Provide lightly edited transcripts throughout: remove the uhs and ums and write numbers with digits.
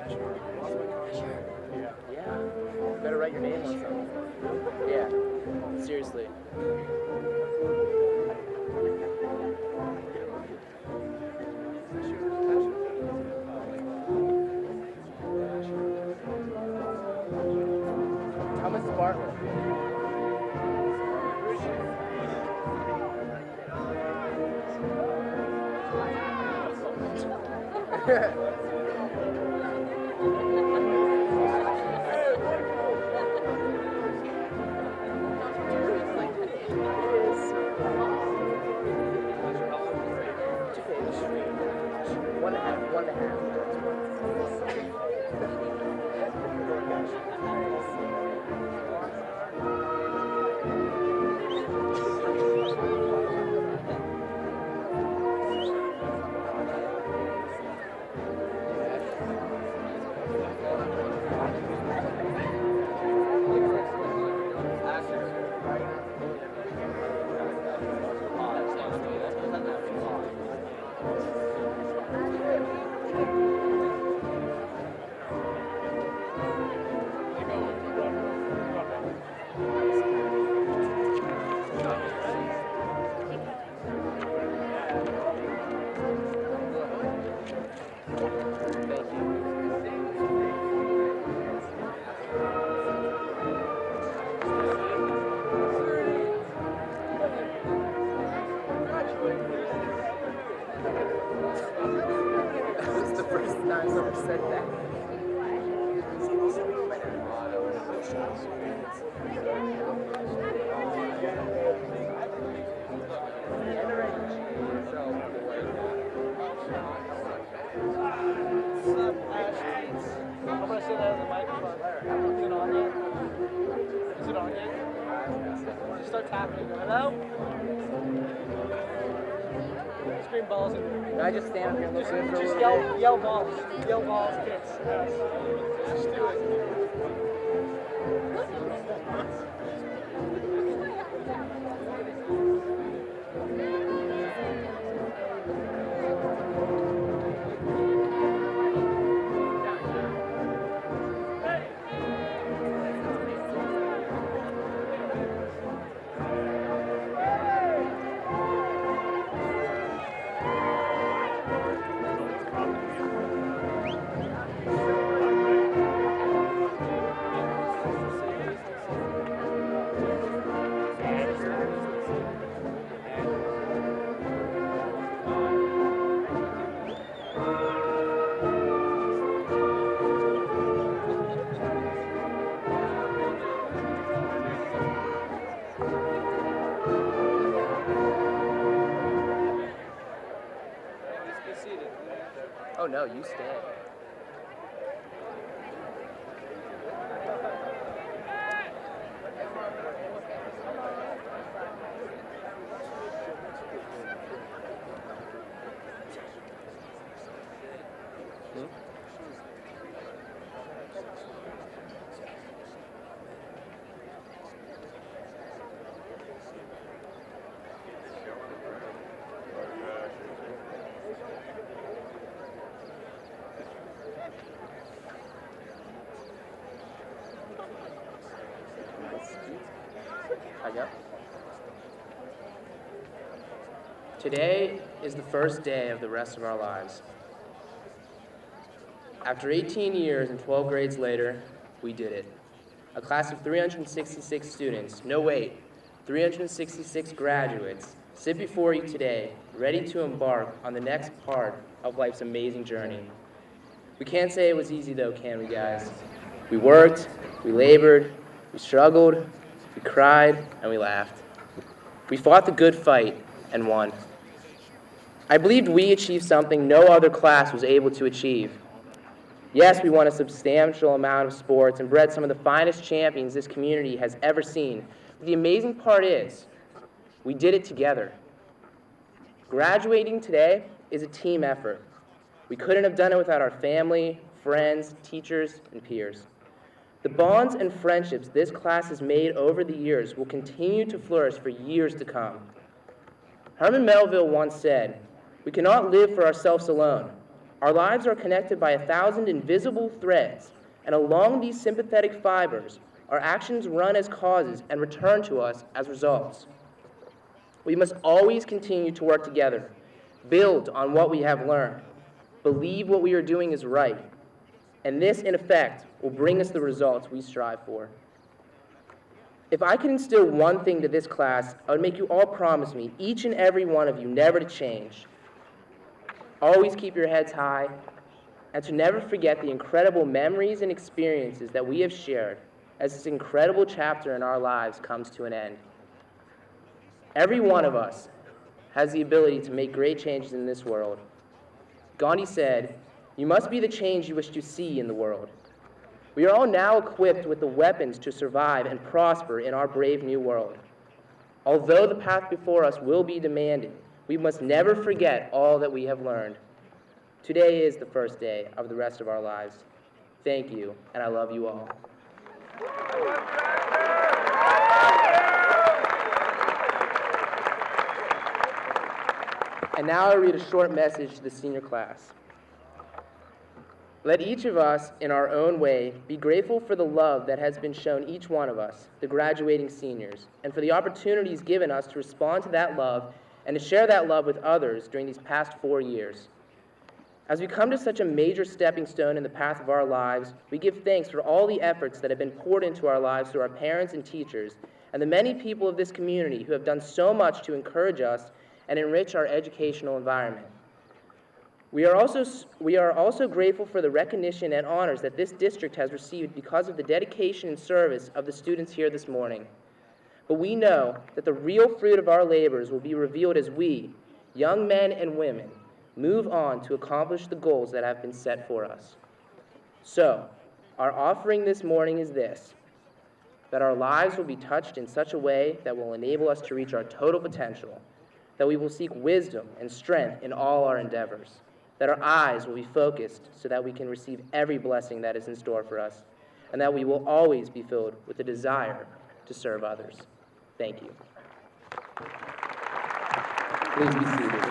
Yeah. You better write your name on something. Yeah. Seriously. Thomas Bartlett. One and a half. One and a half. Thank you. That was the first time someone said that. I'm gonna say that as a microphone. Is it on yet? Is it on yet? Just start tapping and go, hello? Scream balls in. Can I just stand up here and look good for a Just little bit? yell balls. Yell balls, kids. Yes. Just do it. Oh no, you stand. Today is the first day of the rest of our lives. After 18 years and 12 grades later, we did it. A class of 366 students, no wait, 366 graduates, sit before you today, ready to embark on the next part of life's amazing journey. We can't say it was easy though, can we guys? We worked, we labored, we struggled, we cried, and we laughed. We fought the good fight and won. I believed we achieved something no other class was able to achieve. Yes, we won a substantial amount of sports and bred some of the finest champions this community has ever seen. But the amazing part is, we did it together. Graduating today is a team effort. We couldn't have done it without our family, friends, teachers, and peers. The bonds and friendships this class has made over the years will continue to flourish for years to come. Herman Melville once said, "We cannot live for ourselves alone. Our lives are connected by 1,000 invisible threads, and along these sympathetic fibers, our actions run as causes and return to us as results. We must always continue to work together, build on what we have learned, believe what we are doing is right, and this, in effect, will bring us the results we strive for. If I could instill one thing to this class, I would make you all promise me, each and every one of you, never to change. Always keep your heads high, and to never forget the incredible memories and experiences that we have shared as this incredible chapter in our lives comes to an end. Every one of us has the ability to make great changes in this world. Gandhi said, "You must be the change you wish to see in the world." We are all now equipped with the weapons to survive and prosper in our brave new world. Although the path before us will be demanding, we must never forget all that we have learned. Today is the first day of the rest of our lives. Thank you, and I love you all. And now I read a short message to the senior class. Let each of us, in our own way, be grateful for the love that has been shown each one of us, the graduating seniors, and for the opportunities given us to respond to that love and to share that love with others during these past 4 years. As we come to such a major stepping stone in the path of our lives, we give thanks for all the efforts that have been poured into our lives through our parents and teachers, and the many people of this community who have done so much to encourage us and enrich our educational environment. We are also grateful for the recognition and honors that this district has received because of the dedication and service of the students here this morning. But we know that the real fruit of our labors will be revealed as we, young men and women, move on to accomplish the goals that have been set for us. So, our offering this morning is this: that our lives will be touched in such a way that will enable us to reach our total potential, that we will seek wisdom and strength in all our endeavors, that our eyes will be focused so that we can receive every blessing that is in store for us, and that we will always be filled with a desire to serve others. Thank you. Please be seated.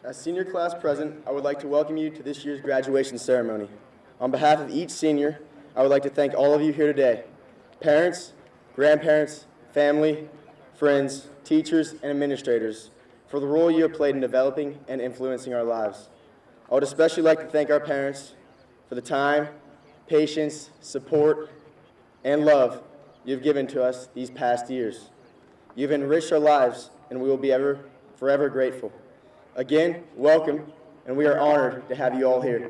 As senior class president, I would like to welcome you to this year's graduation ceremony. On behalf of each senior, I would like to thank all of you here today: parents, grandparents, family, friends, teachers, and administrators, for the role you have played in developing and influencing our lives. I would especially like to thank our parents for the time, patience, support, and love you have given to us these past years. You have enriched our lives, and we will be forever grateful. Again, welcome, and we are honored to have you all here.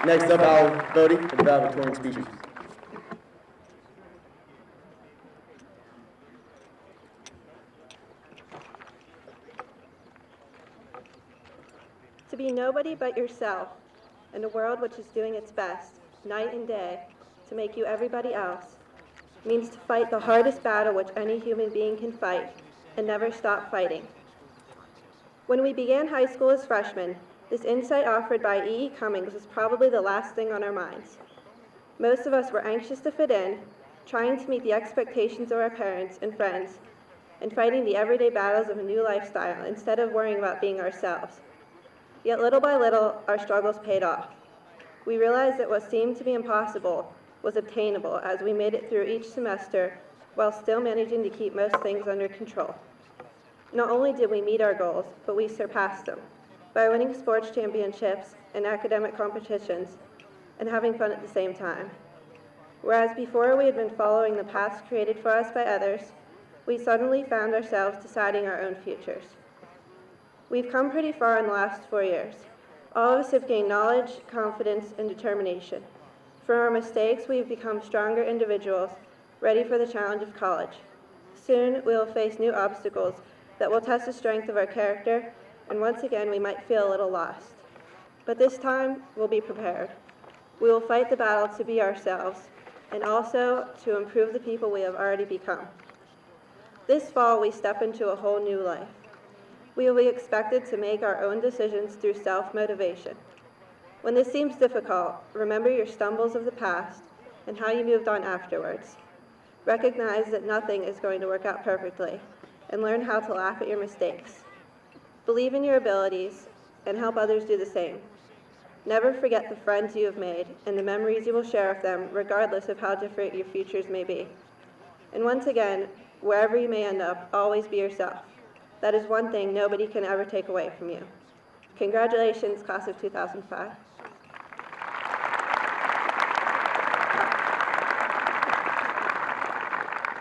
Next up, Al Bodie for the valedictorian speeches. To be nobody but yourself in a world which is doing its best, night and day, to make you everybody else, means to fight the hardest battle which any human being can fight and never stop fighting. When we began high school as freshmen, this insight offered by E.E. Cummings was probably the last thing on our minds. Most of us were anxious to fit in, trying to meet the expectations of our parents and friends, and fighting the everyday battles of a new lifestyle instead of worrying about being ourselves. Yet little by little, our struggles paid off. We realized that what seemed to be impossible was obtainable as we made it through each semester while still managing to keep most things under control. Not only did we meet our goals, but we surpassed them by winning sports championships and academic competitions and having fun at the same time. Whereas before we had been following the paths created for us by others, we suddenly found ourselves deciding our own futures. We've come pretty far in the last 4 years. All of us have gained knowledge, confidence, and determination. From our mistakes, we've become stronger individuals, ready for the challenge of college. Soon, we will face new obstacles that will test the strength of our character, and once again, we might feel a little lost. But this time, we'll be prepared. We will fight the battle to be ourselves, and also to improve the people we have already become. This fall, we step into a whole new life. We will be expected to make our own decisions through self-motivation. When this seems difficult, remember your stumbles of the past and how you moved on afterwards. Recognize that nothing is going to work out perfectly, and learn how to laugh at your mistakes. Believe in your abilities and help others do the same. Never forget the friends you have made and the memories you will share with them, regardless of how different your futures may be. And once again, wherever you may end up, always be yourself. That is one thing nobody can ever take away from you. Congratulations, class of 2005.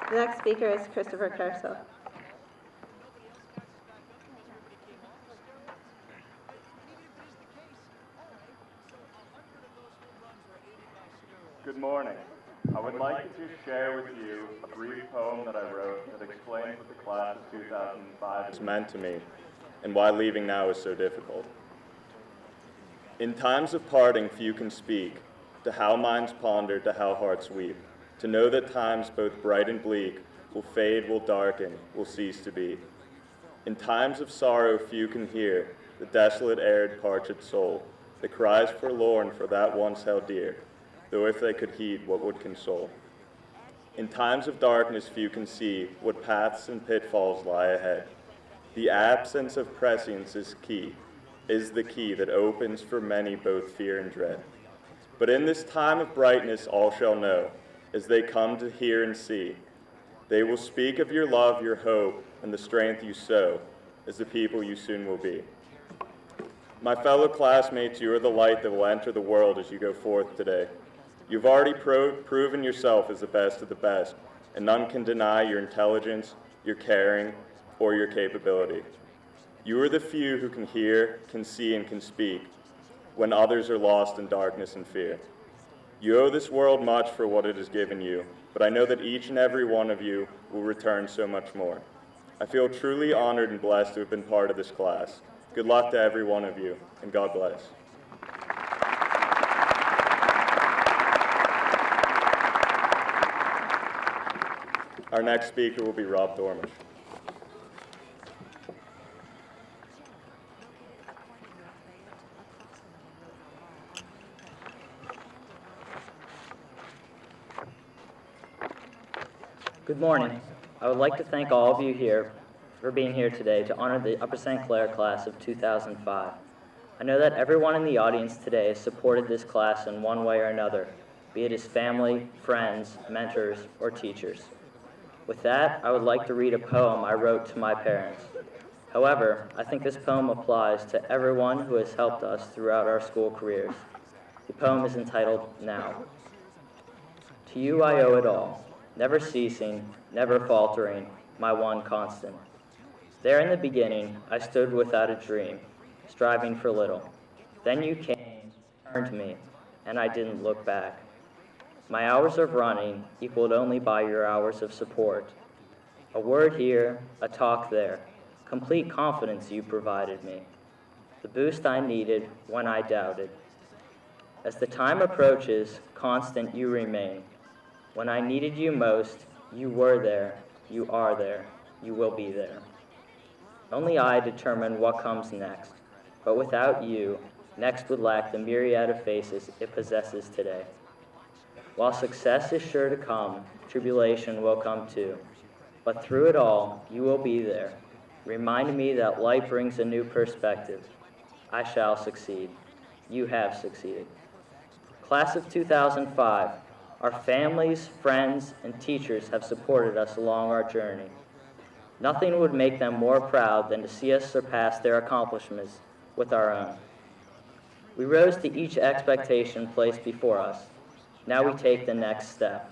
The next speaker is Christopher Kersel. Good morning. I would like to share with you a brief poem that I wrote that explains what the class of 2005 has meant to me and why leaving now is so difficult. In times of parting, few can speak, to how minds ponder, to how hearts weep, to know that times both bright and bleak will fade, will darken, will cease to be. In times of sorrow, few can hear the desolate, arid, parched soul, that cries forlorn for that once held dear, though if they could heed, what would console? In times of darkness, few can see what paths and pitfalls lie ahead. The absence of prescience is the key that opens for many both fear and dread. But in this time of brightness, all shall know, as they come to hear and see. They will speak of your love, your hope, and the strength you sow, as the people you soon will be. My fellow classmates, you are the light that will enter the world as you go forth today. You've already proven yourself as the best of the best, and none can deny your intelligence, your caring, or your capability. You are the few who can hear, can see, and can speak when others are lost in darkness and fear. You owe this world much for what it has given you, but I know that each and every one of you will return so much more. I feel truly honored and blessed to have been part of this class. Good luck to every one of you, and God bless. Our next speaker will be Rob Dormish. Good morning. I would like to thank all of you here for being here today to honor the Upper St. Clair class of 2005. I know that everyone in the audience today has supported this class in one way or another, be it as family, friends, mentors, or teachers. With that, I would like to read a poem I wrote to my parents. However, I think this poem applies to everyone who has helped us throughout our school careers. The poem is entitled, Now. To you I owe it all, never ceasing, never faltering, my one constant. There in the beginning, I stood without a dream, striving for little. Then you came, turned me, and I didn't look back. My hours of running equaled only by your hours of support. A word here, a talk there, complete confidence you provided me. The boost I needed when I doubted. As the time approaches, constant you remain. When I needed you most, you were there, you are there, you will be there. Only I determine what comes next, but without you, next would lack the myriad of faces it possesses today. While success is sure to come, tribulation will come too. But through it all, you will be there, reminding me that light brings a new perspective. I shall succeed. You have succeeded. Class of 2005, our families, friends, and teachers have supported us along our journey. Nothing would make them more proud than to see us surpass their accomplishments with our own. We rose to each expectation placed before us. Now we take the next step.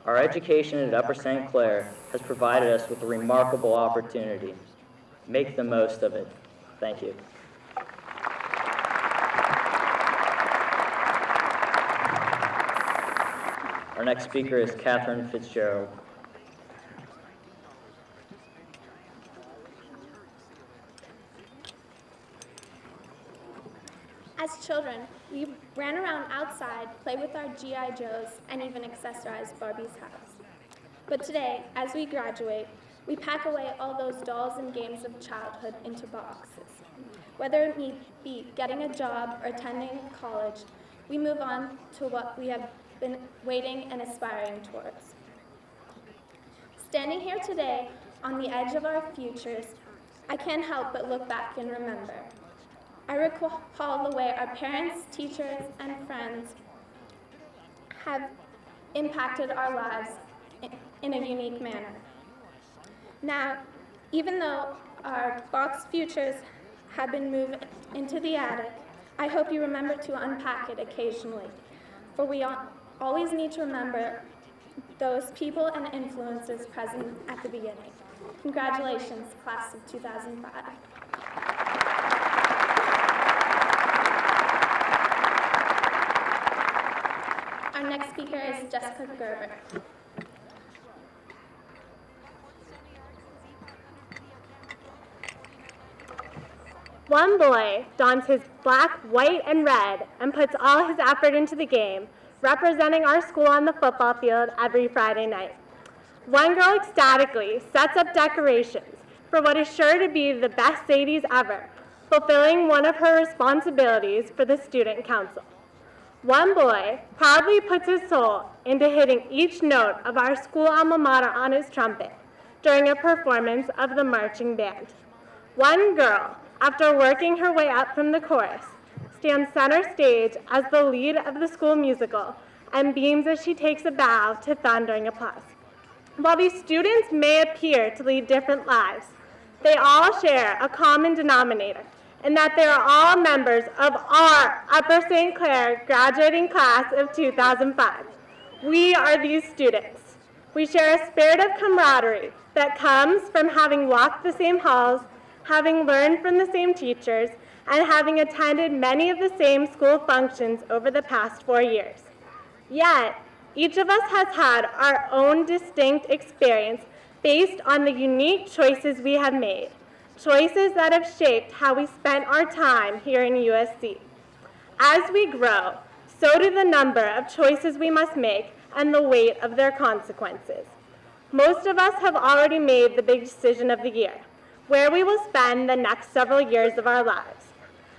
Our education at Upper St. Clair has provided us with a remarkable opportunity. Make the most of it. Thank you. Our next speaker is Catherine Fitzgerald. As children, we ran around outside, played with our G.I. Joes, and even accessorized Barbie's house. But today, as we graduate, We pack away all those dolls and games of childhood into boxes. Whether it be getting a job or attending college, we move on to what we have been waiting and aspiring towards. Standing here today on the edge of our futures, I can't help but look back and remember. I recall the way our parents, teachers, and friends have impacted our lives in a unique manner. Now, even though our box futures have been moved into the attic, I hope you remember to unpack it occasionally, for we always need to remember those people and influences present at the beginning. Congratulations, class of 2005. Our next speaker is Jessica Gerber. One boy dons his black, white, and red and puts all his effort into the game, representing our school on the football field every Friday night. One girl ecstatically sets up decorations for what is sure to be the best Sadie's ever, fulfilling one of her responsibilities for the student council. One boy proudly puts his soul into hitting each note of our school alma mater on his trumpet during a performance of the marching band. One girl, after working her way up from the chorus, stands center stage as the lead of the school musical and beams as she takes a bow to thundering applause. While these students may appear to lead different lives, they all share a common denominator in that they are all members of our Upper St. Clair graduating class of 2005. We are these students. We share a spirit of camaraderie that comes from having walked the same halls, having learned from the same teachers, and having attended many of the same school functions over the past 4 years. Yet, each of us has had our own distinct experience based on the unique choices we have made, choices that have shaped how we spent our time here in USC. As we grow, so do the number of choices we must make and the weight of their consequences. Most of us have already made the big decision of the year, where we will spend the next several years of our lives.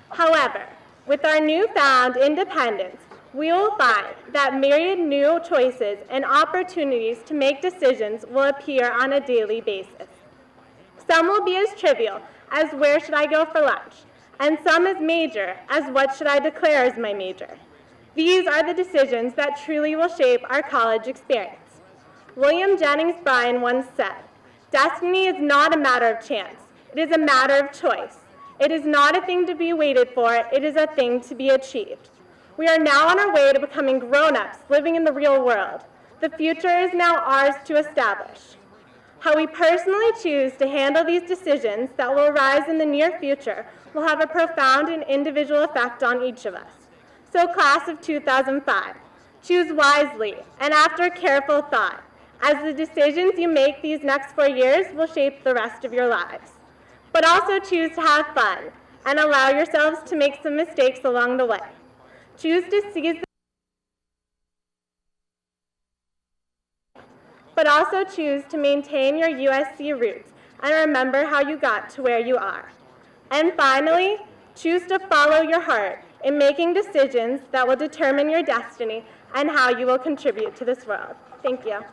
However, with our newfound independence, we will find that myriad new choices and opportunities to make decisions will appear on a daily basis. Some will be as trivial as where should I go for lunch, and some as major as what should I declare as my major. These are the decisions that truly will shape our college experience. William Jennings Bryan once said, "Destiny is not a matter of chance, it is a matter of choice. It is not a thing to be waited for, it is a thing to be achieved." We are now on our way to becoming grown-ups living in the real world. The future is now ours to establish. How we personally choose to handle these decisions that will arise in the near future will have a profound and individual effect on each of us. So, class of 2005, choose wisely and after careful thought, as the decisions you make these next 4 years will shape the rest of your lives. But also choose to have fun and allow yourselves to make some mistakes along the way. Choose to seize but also choose to maintain your USC roots and remember how you got to where you are. And finally, choose to follow your heart in making decisions that will determine your destiny and how you will contribute to this world. Thank you.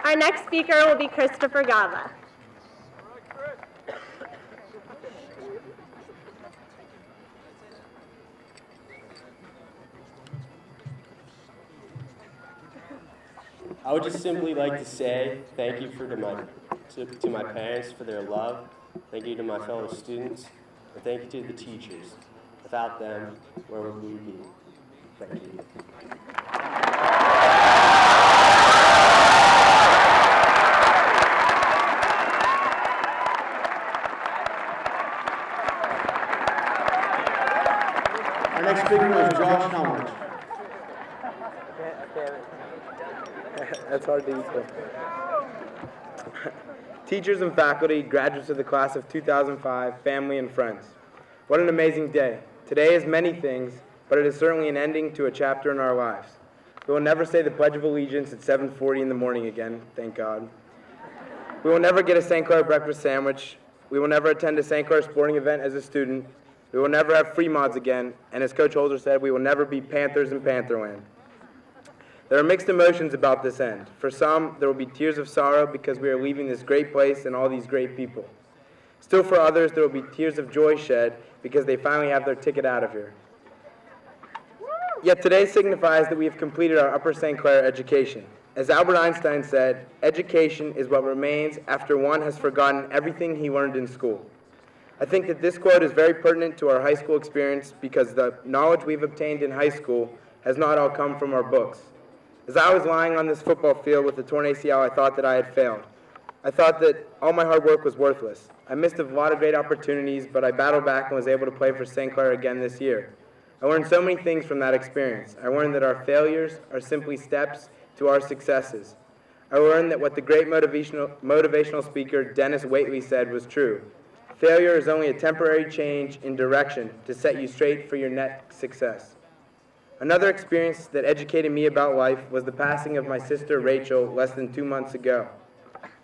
Our next speaker will be Christopher Gava. I would just simply like to say thank you to my parents for their love, thank you to my fellow students, and thank you to the teachers. Without them, where would we be? Thank you. Our next speaker is Josh Helmrich. That's hard to equal. Teachers and faculty, graduates of the class of 2005, family and friends. What an amazing day. Today is many things, but it is certainly an ending to a chapter in our lives. We will never say the Pledge of Allegiance at 7:40 in the morning again, thank God. We will never get a St. Clair breakfast sandwich. We will never attend a St. Clair sporting event as a student. We will never have free mods again, and as Coach Holzer said, we will never be Panthers in Pantherland. There are mixed emotions about this end. For some, there will be tears of sorrow because we are leaving this great place and all these great people. Still for others, there will be tears of joy shed because they finally have their ticket out of here. Yet today signifies that we have completed our Upper St. Clair education. As Albert Einstein said, education is what remains after one has forgotten everything he learned in school. I think that this quote is very pertinent to our high school experience because the knowledge we've obtained in high school has not all come from our books. As I was lying on this football field with a torn ACL, I thought that I had failed. I thought that all my hard work was worthless. I missed a lot of great opportunities, but I battled back and was able to play for St. Clair again this year. I learned so many things from that experience. I learned that our failures are simply steps to our successes. I learned that what the great motivational speaker Dennis Waitley said was true. Failure is only a temporary change in direction to set you straight for your next success. Another experience that educated me about life was the passing of my sister Rachel less than 2 months ago.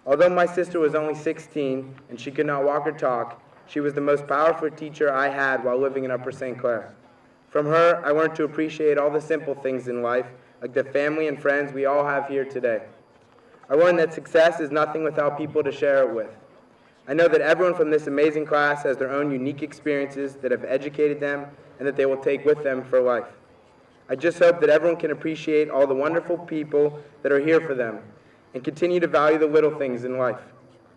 Although my sister was only 16 and she could not walk or talk, she was the most powerful teacher I had while living in Upper St. Clair. From her, I learned to appreciate all the simple things in life, like the family and friends we all have here today. I learned that success is nothing without people to share it with. I know that everyone from this amazing class has their own unique experiences that have educated them and that they will take with them for life. I just hope that everyone can appreciate all the wonderful people that are here for them and continue to value the little things in life.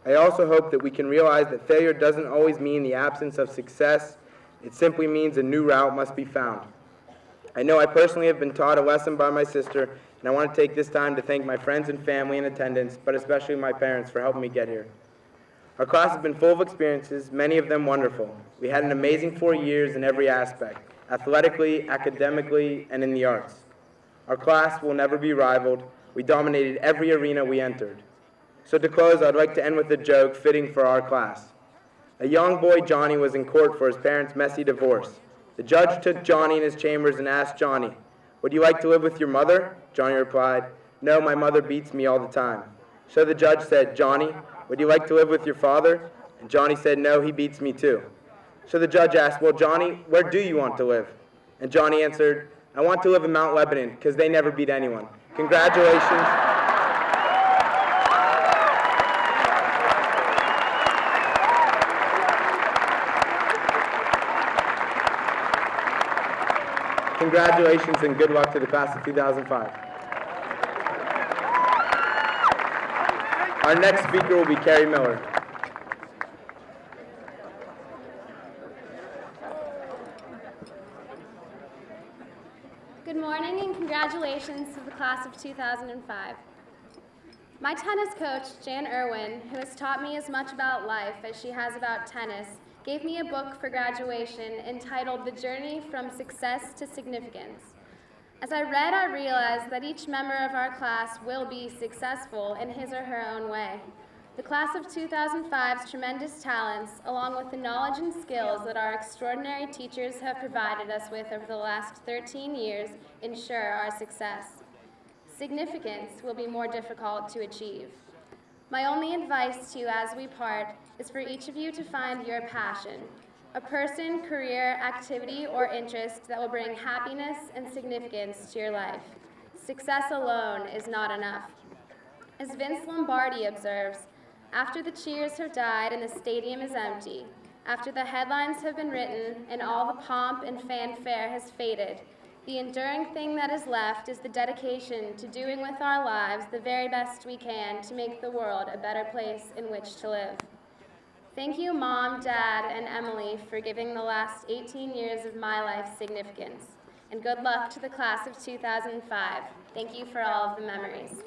I also hope that we can realize that failure doesn't always mean the absence of success. It simply means a new route must be found. I know I personally have been taught a lesson by my sister, and I want to take this time to thank my friends and family in attendance, but especially my parents for helping me get here. Our class has been full of experiences, many of them wonderful. We had an amazing 4 years in every aspect, athletically, academically, and in the arts. Our class will never be rivaled. We dominated every arena we entered. So to close, I'd like to end with a joke fitting for our class. A young boy, Johnny, was in court for his parents' messy divorce. The judge took Johnny in his chambers and asked Johnny, "Would you like to live with your mother?" Johnny replied, "No, my mother beats me all the time." So the judge said, "Johnny, would you like to live with your father?" And Johnny said, "No, he beats me too." So the judge asked, "Well, Johnny, where do you want to live?" And Johnny answered, "I want to live in Mount Lebanon because they never beat anyone." Congratulations. Congratulations and good luck to the class of 2005. Our next speaker will be Carrie Miller. Good morning and congratulations to the class of 2005. My tennis coach, Jan Irwin, who has taught me as much about life as she has about tennis, gave me a book for graduation entitled The Journey from Success to Significance. As I read, I realized that each member of our class will be successful in his or her own way. The class of 2005's tremendous talents, along with the knowledge and skills that our extraordinary teachers have provided us with over the last 13 years, ensure our success. Significance will be more difficult to achieve. My only advice to you as we part is for each of you to find your passion, a person, career, activity, or interest that will bring happiness and significance to your life. Success alone is not enough. As Vince Lombardi observes, after the cheers have died and the stadium is empty, after the headlines have been written and all the pomp and fanfare has faded, the enduring thing that is left is the dedication to doing with our lives the very best we can to make the world a better place in which to live. Thank you, Mom, Dad, and Emily for giving the last 18 years of my life significance. And good luck to the class of 2005. Thank you for all of the memories.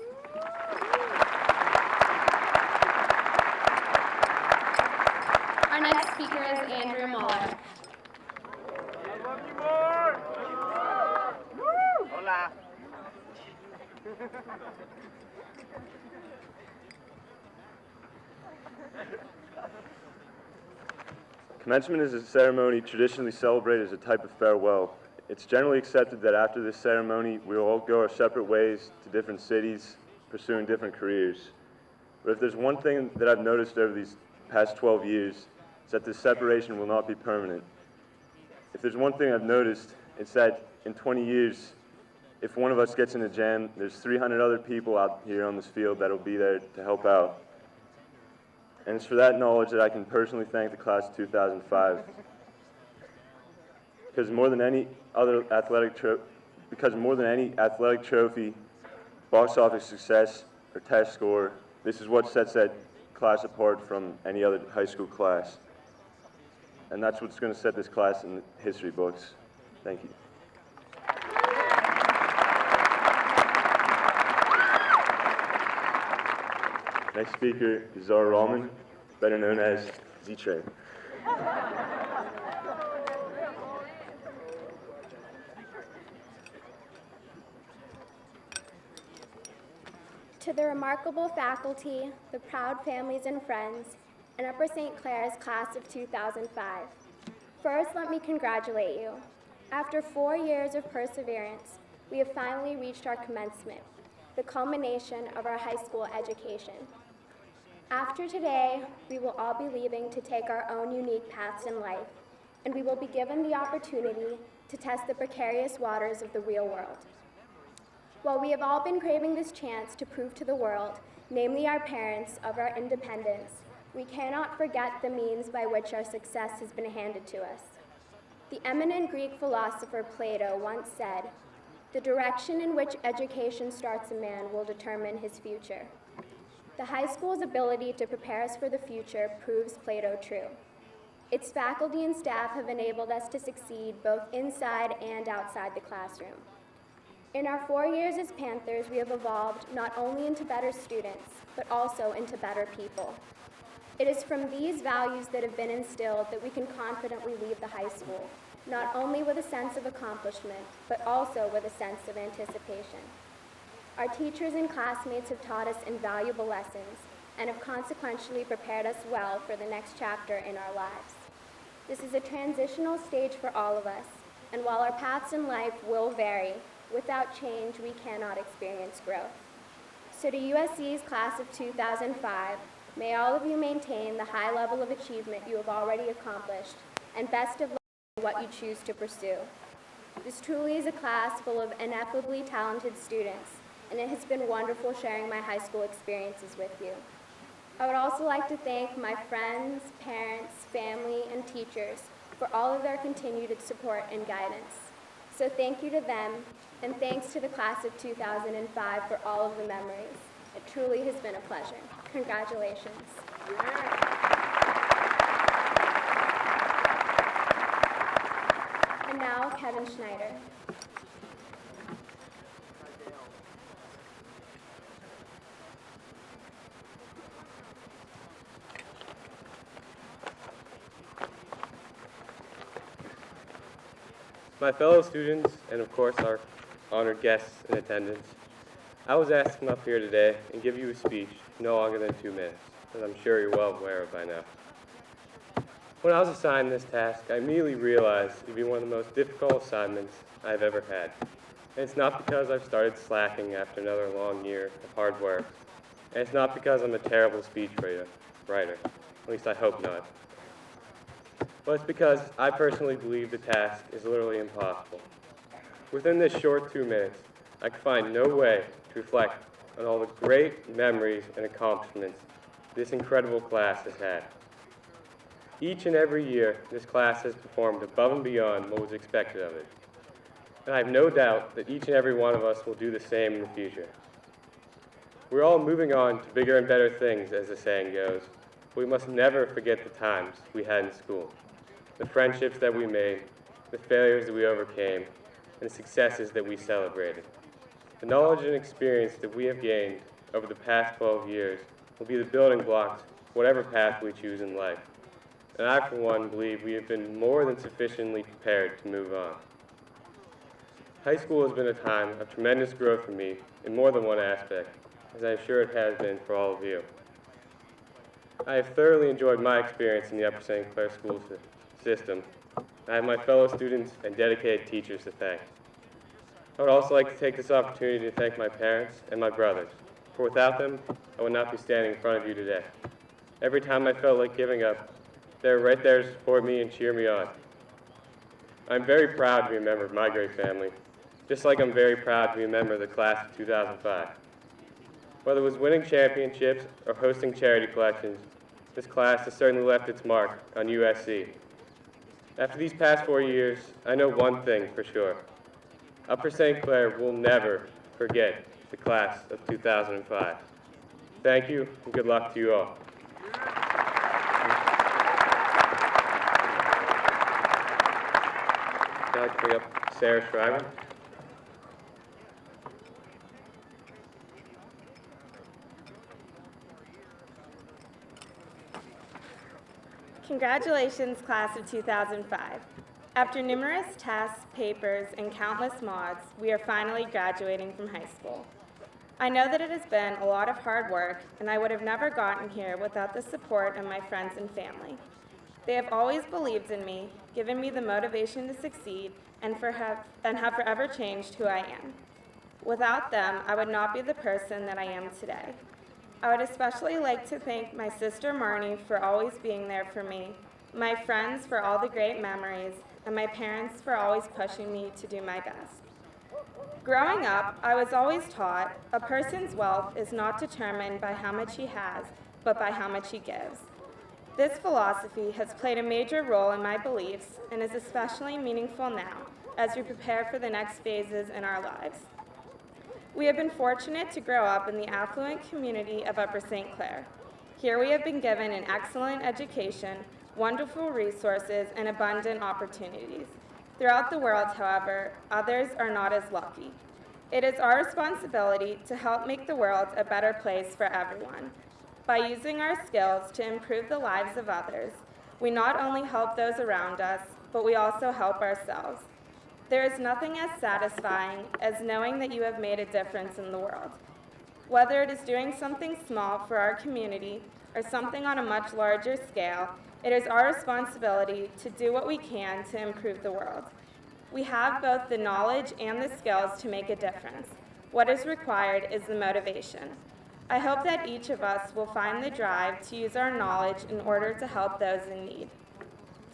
Our next speaker is Andrew Muller. I love you more! Hola! Commencement is a ceremony traditionally celebrated as a type of farewell. It's generally accepted that after this ceremony, we will all go our separate ways to different cities, pursuing different careers. But if there's one thing that I've noticed over these past 12 years, it's that this separation will not be permanent. If there's one thing I've noticed, it's that in 20 years, if one of us gets in a jam, there's 300 other people out here on this field that will be there to help out. And it's for that knowledge that I can personally thank the class of 2005. Because more than any athletic trophy, box office success, or test score, this is what sets that class apart from any other high school class. And that's what's going to set this class in the history books. Thank you. Next speaker is Zara Rahman, better known as Z-Train. To the remarkable faculty, the proud families and friends, and Upper St. Clair's class of 2005. First, let me congratulate you. After 4 years of perseverance, we have finally reached our commencement, the culmination of our high school education. After today, we will all be leaving to take our own unique paths in life, and we will be given the opportunity to test the precarious waters of the real world. While we have all been craving this chance to prove to the world, namely our parents, of our independence, we cannot forget the means by which our success has been handed to us. The eminent Greek philosopher Plato once said, "The direction in which education starts a man will determine his future." The high school's ability to prepare us for the future proves Plato true. Its faculty and staff have enabled us to succeed both inside and outside the classroom. In our 4 years as Panthers, we have evolved not only into better students, but also into better people. It is from these values that have been instilled that we can confidently leave the high school, not only with a sense of accomplishment, but also with a sense of anticipation. Our teachers and classmates have taught us invaluable lessons and have consequentially prepared us well for the next chapter in our lives. This is a transitional stage for all of us, and while our paths in life will vary, without change we cannot experience growth. So to USC's class of 2005, may all of you maintain the high level of achievement you have already accomplished, and best of luck in what you choose to pursue. This truly is a class full of ineffably talented students, and it has been wonderful sharing my high school experiences with you. I would also like to thank my friends, parents, family, and teachers for all of their continued support and guidance. So thank you to them, and thanks to the class of 2005 for all of the memories. It truly has been a pleasure. Congratulations. And now, Kevin Schneider. My fellow students, and of course our honored guests in attendance, I was asked to come up here today and give you a speech no longer than 2 minutes, as I'm sure you're well aware of by now. When I was assigned this task, I immediately realized it would be one of the most difficult assignments I've ever had. And it's not because I've started slacking after another long year of hard work, and it's not because I'm a terrible speech writer, at least I hope not. But it's because I personally believe the task is literally impossible. Within this short 2 minutes, I could find no way to reflect on all the great memories and accomplishments this incredible class has had. Each and every year, this class has performed above and beyond what was expected of it. And I have no doubt that each and every one of us will do the same in the future. We're all moving on to bigger and better things, as the saying goes, but we must never forget the times we had in school, the friendships that we made, the failures that we overcame, and the successes that we celebrated. The knowledge and experience that we have gained over the past 12 years will be the building blocks whatever path we choose in life. And I, for one, believe we have been more than sufficiently prepared to move on. High school has been a time of tremendous growth for me in more than one aspect, as I'm sure it has been for all of you. I have thoroughly enjoyed my experience in the Upper St. Clair school system, I have my fellow students and dedicated teachers to thank. I would also like to take this opportunity to thank my parents and my brothers, for without them, I would not be standing in front of you today. Every time I felt like giving up, they were right there to support me and cheer me on. I'm very proud to be a member of my great family, just like I'm very proud to be a member of the class of 2005. Whether it was winning championships or hosting charity collections, this class has certainly left its mark on USC. After these past 4 years, I know one thing for sure. Upper St. Clair will never forget the class of 2005. Thank you, and good luck to you all. I'd like to bring up Sarah Shriver. Congratulations, class of 2005. After numerous tests, papers, and countless mods, we are finally graduating from high school. I know that it has been a lot of hard work, and I would have never gotten here without the support of my friends and family. They have always believed in me, given me the motivation to succeed, and have forever changed who I am. Without them, I would not be the person that I am today. I would especially like to thank my sister Marnie for always being there for me, my friends for all the great memories, and my parents for always pushing me to do my best. Growing up, I was always taught a person's wealth is not determined by how much he has, but by how much he gives. This philosophy has played a major role in my beliefs and is especially meaningful now as we prepare for the next phases in our lives. We have been fortunate to grow up in the affluent community of Upper St. Clair. Here we have been given an excellent education, wonderful resources, and abundant opportunities. Throughout the world, however, others are not as lucky. It is our responsibility to help make the world a better place for everyone. By using our skills to improve the lives of others, we not only help those around us, but we also help ourselves. There is nothing as satisfying as knowing that you have made a difference in the world. Whether it is doing something small for our community or something on a much larger scale, it is our responsibility to do what we can to improve the world. We have both the knowledge and the skills to make a difference. What is required is the motivation. I hope that each of us will find the drive to use our knowledge in order to help those in need.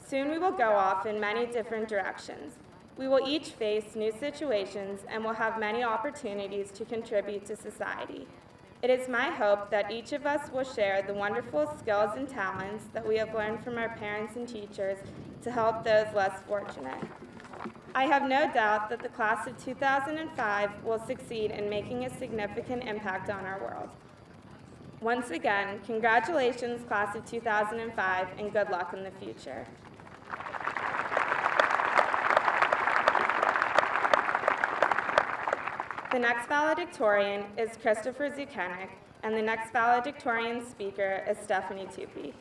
Soon we will go off in many different directions. We will each face new situations and will have many opportunities to contribute to society. It is my hope that each of us will share the wonderful skills and talents that we have learned from our parents and teachers to help those less fortunate. I have no doubt that the class of 2005 will succeed in making a significant impact on our world. Once again, congratulations, class of 2005, and good luck in the future. The next valedictorian is Christopher Zukenik, and the next valedictorian speaker is Stephanie Tupi.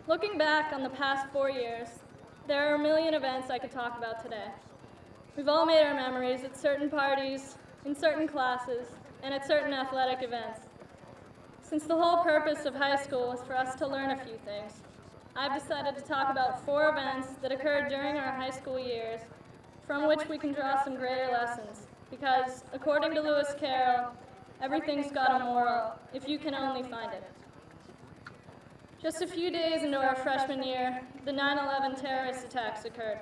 Looking back on the past 4 years, there are a million events I could talk about today. We've all made our memories at certain parties, in certain classes, and at certain athletic events. Since the whole purpose of high school was for us to learn a few things, I've decided to talk about 4 events that occurred during our high school years from which we can draw some greater lessons, because according to Lewis Carroll, everything's got a moral if you can only find it. Just a few days into our freshman year, the 9/11 terrorist attacks occurred.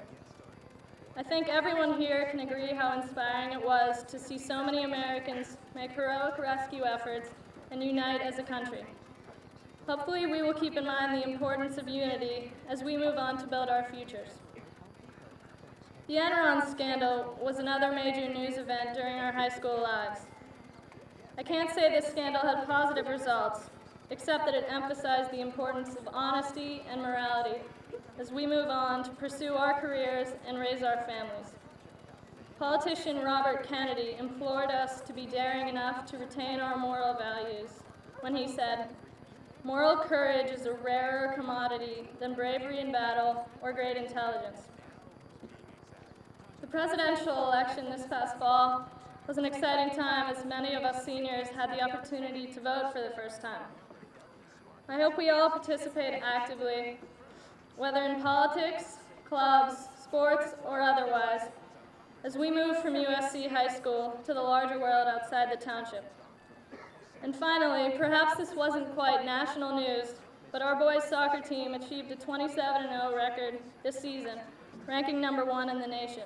I think everyone here can agree how inspiring it was to see so many Americans make heroic rescue efforts and unite as a country. Hopefully we will keep in mind the importance of unity as we move on to build our futures. The Enron scandal was another major news event during our high school lives. I can't say this scandal had positive results, except that it emphasized the importance of honesty and morality as we move on to pursue our careers and raise our families. Politician Robert Kennedy implored us to be daring enough to retain our moral values when he said, "Moral courage is a rarer commodity than bravery in battle or great intelligence." The presidential election this past fall was an exciting time as many of us seniors had the opportunity to vote for the first time. I hope we all participate actively, whether in politics, clubs, sports, or otherwise, as we move from USC High School to the larger world outside the township. And finally, perhaps this wasn't quite national news, but our boys' soccer team achieved a 27-0 record this season, ranking number 1 in the nation.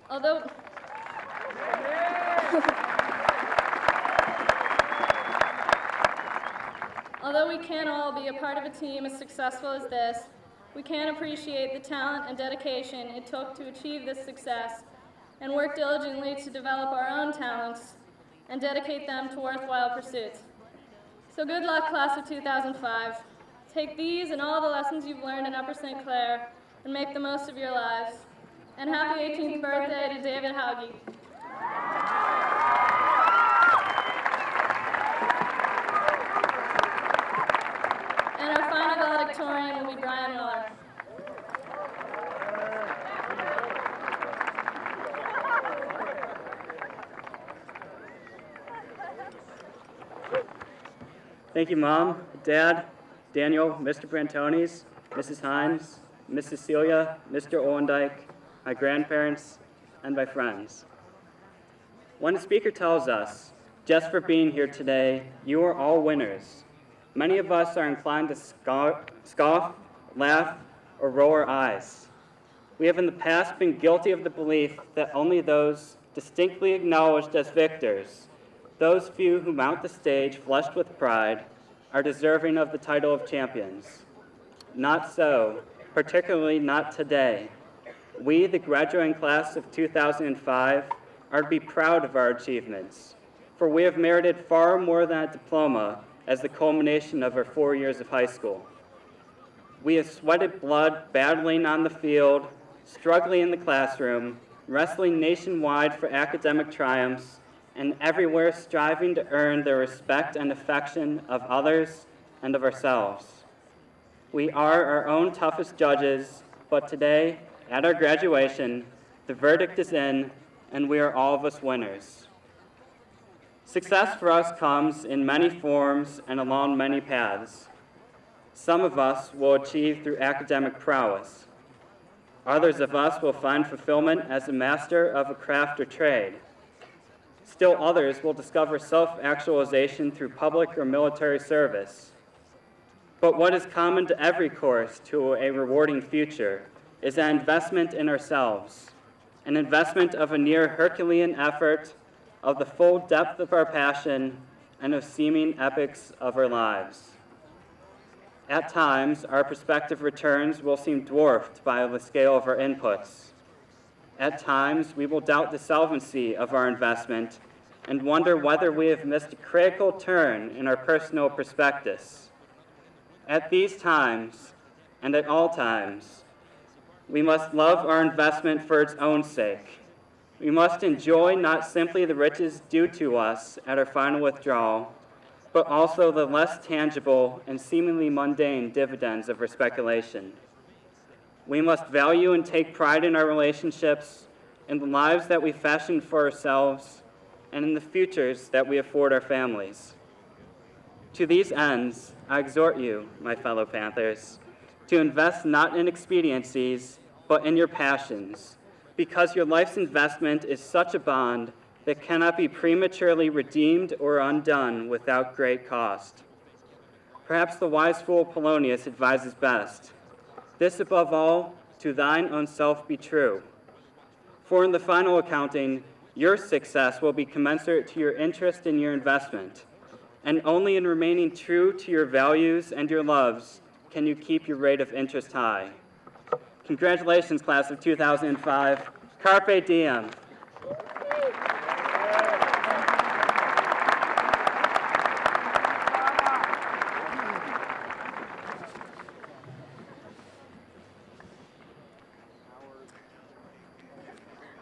Although we can't all be a part of a team as successful as this, we can appreciate the talent and dedication it took to achieve this success and work diligently to develop our own talents and dedicate them to worthwhile pursuits. So good luck, class of 2005. Take these and all the lessons you've learned in Upper St. Clair and make the most of your lives. And happy 18th birthday to David Hauge. And our final valedictorian will be Brian Miller. Thank you, Mom, Dad, Daniel, Mr. Brantones, Mrs. Hines, Mrs. Celia, Mr. Olendyke, my grandparents, and my friends. When the speaker tells us, just for being here today, you are all winners, many of us are inclined to scoff, laugh, or roll our eyes. We have in the past been guilty of the belief that only those distinctly acknowledged as victors, those few who mount the stage flushed with pride, are deserving of the title of champions. Not so, particularly not today. We, the graduating class of 2005, are to be proud of our achievements, for we have merited far more than a diploma as the culmination of our 4 years of high school. We have sweated blood battling on the field, struggling in the classroom, wrestling nationwide for academic triumphs, and everywhere striving to earn the respect and affection of others and of ourselves. We are our own toughest judges, but today, at our graduation, the verdict is in, and we are all of us winners. Success for us comes in many forms and along many paths. Some of us will achieve through academic prowess. Others of us will find fulfillment as a master of a craft or trade. Still others will discover self-actualization through public or military service. But what is common to every course to a rewarding future is an investment in ourselves, an investment of a near Herculean effort, of the full depth of our passion, and of seeming epics of our lives. At times, our prospective returns will seem dwarfed by the scale of our inputs. At times, we will doubt the solvency of our investment and wonder whether we have missed a critical turn in our personal prospectus. At these times, and at all times, we must love our investment for its own sake. We must enjoy not simply the riches due to us at our final withdrawal, but also the less tangible and seemingly mundane dividends of our speculation. We must value and take pride in our relationships, in the lives that we fashion for ourselves, and in the futures that we afford our families. To these ends, I exhort you, my fellow Panthers, to invest not in expediencies, but in your passions, because your life's investment is such a bond that cannot be prematurely redeemed or undone without great cost. Perhaps the wise fool Polonius advises best, "This above all, to thine own self be true." For in the final accounting, your success will be commensurate to your interest in your investment, and only in remaining true to your values and your loves can you keep your rate of interest high. Congratulations, class of 2005. Carpe diem.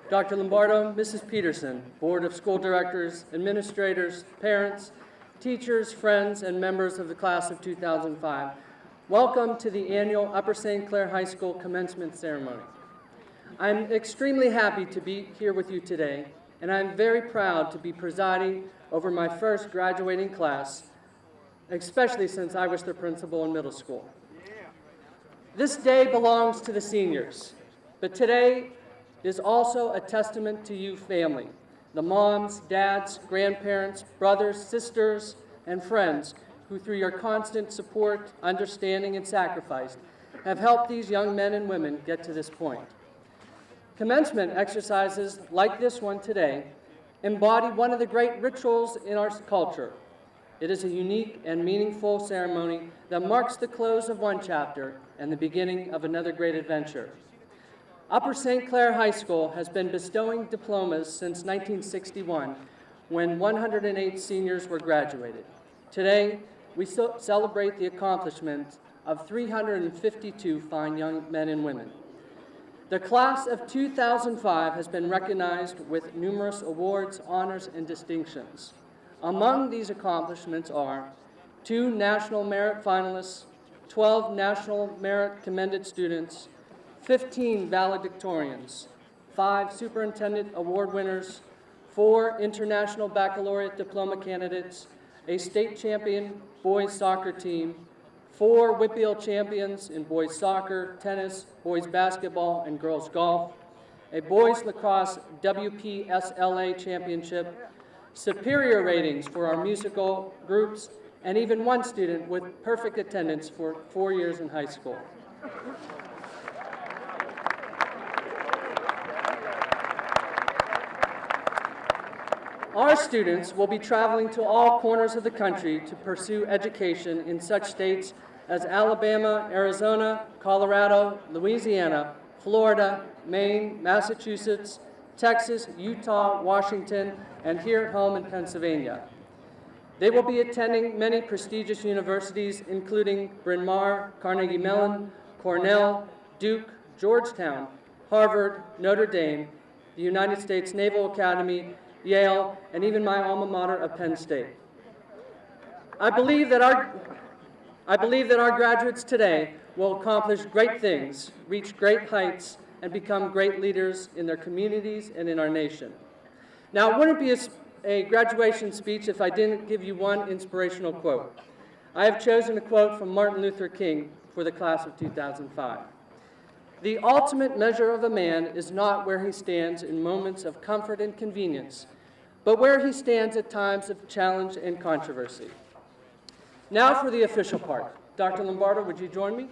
Dr. Lombardo, Mrs. Peterson, Board of School Directors, Administrators, parents, teachers, friends, and members of the class of 2005. Welcome to the annual Upper St. Clair High School commencement ceremony. I'm extremely happy to be here with you today, and I'm very proud to be presiding over my first graduating class, especially since I was the principal in middle school. This day belongs to the seniors, but today is also a testament to you family, the moms, dads, grandparents, brothers, sisters, and friends who through your constant support, understanding, and sacrifice have helped these young men and women get to this point. Commencement exercises like this one today embody one of the great rituals in our culture. It is a unique and meaningful ceremony that marks the close of one chapter and the beginning of another great adventure. Upper St. Clair High School has been bestowing diplomas since 1961, when 108 seniors were graduated. Today, we celebrate the accomplishments of 352 fine young men and women. The class of 2005 has been recognized with numerous awards, honors, and distinctions. Among these accomplishments are 2 National Merit Finalists, 12 National Merit Commended Students, 15 valedictorians, 5 Superintendent Award winners, 4 International Baccalaureate Diploma candidates, a state champion boys soccer team, 4 Whitfield champions in boys soccer, tennis, boys basketball, and girls golf, a boys lacrosse WPSLA championship, superior ratings for our musical groups, and even 1 student with perfect attendance for 4 years in high school. Our students will be traveling to all corners of the country to pursue education in such states as Alabama, Arizona, Colorado, Louisiana, Florida, Maine, Massachusetts, Texas, Utah, Washington, and here at home in Pennsylvania. They will be attending many prestigious universities, including Bryn Mawr, Carnegie Mellon, Cornell, Duke, Georgetown, Harvard, Notre Dame, the United States Naval Academy, Yale, and even my alma mater of Penn State. I believe that our graduates today will accomplish great things, reach great heights, and become great leaders in their communities and in our nation. Now, it wouldn't be a graduation speech if I didn't give you one inspirational quote. I have chosen a quote from Martin Luther King for the class of 2005. The ultimate measure of a man is not where he stands in moments of comfort and convenience, but where he stands at times of challenge and controversy. Now for the official part. Dr. Lombardo, would you join me?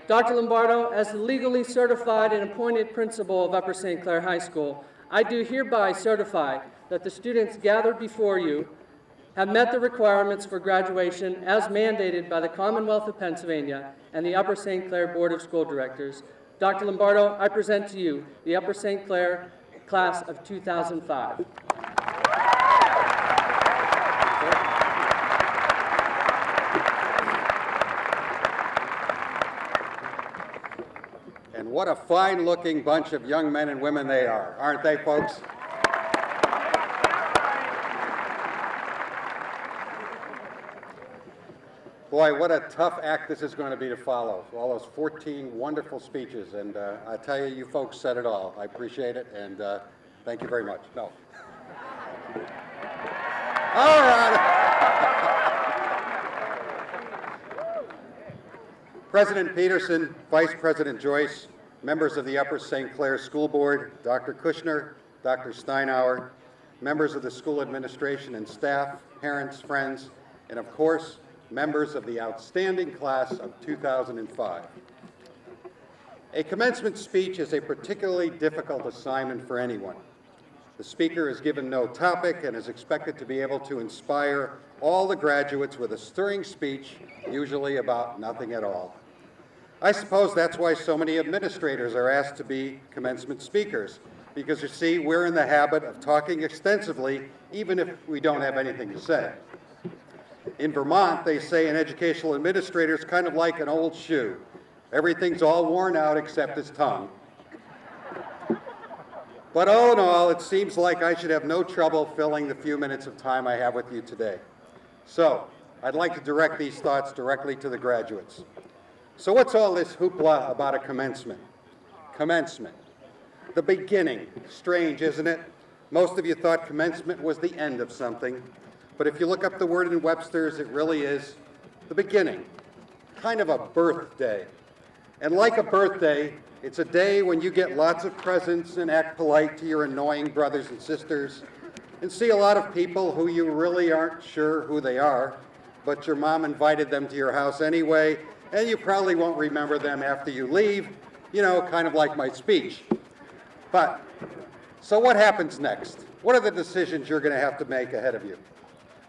Dr. Lombardo, as the legally certified and appointed principal of Upper St. Clair High School, I do hereby certify that the students gathered before you have met the requirements for graduation as mandated by the Commonwealth of Pennsylvania and the Upper St. Clair Board of School Directors. Dr. Lombardo, I present to you the Upper St. Clair class of 2005. And what a fine-looking bunch of young men and women they are, aren't they, folks? Boy, what a tough act this is going to be to follow. All those 14 wonderful speeches, and I tell you, you folks said it all. I appreciate it, and thank you very much. No. All right. President Peterson, Vice President Joyce, members of the Upper St. Clair School Board, Dr. Kushner, Dr. Steinauer, members of the school administration and staff, parents, friends, and of course, members of the outstanding class of 2005. A commencement speech is a particularly difficult assignment for anyone. The speaker is given no topic and is expected to be able to inspire all the graduates with a stirring speech, usually about nothing at all. I suppose that's why so many administrators are asked to be commencement speakers, because you see, we're in the habit of talking extensively, even if we don't have anything to say. In Vermont, they say an educational administrator is kind of like an old shoe. Everything's all worn out except his tongue. But all in all, it seems like I should have no trouble filling the few minutes of time I have with you today. So, I'd like to direct these thoughts directly to the graduates. So what's all this hoopla about a commencement? Commencement. The beginning. Strange, isn't it? Most of you thought commencement was the end of something. But if you look up the word in Webster's, it really is the beginning. Kind of a birthday. And like a birthday, it's a day when you get lots of presents and act polite to your annoying brothers and sisters and see a lot of people who you really aren't sure who they are, but your mom invited them to your house anyway, and you probably won't remember them after you leave, you know, kind of like my speech. But, so what happens next? What are the decisions you're going to have to make ahead of you?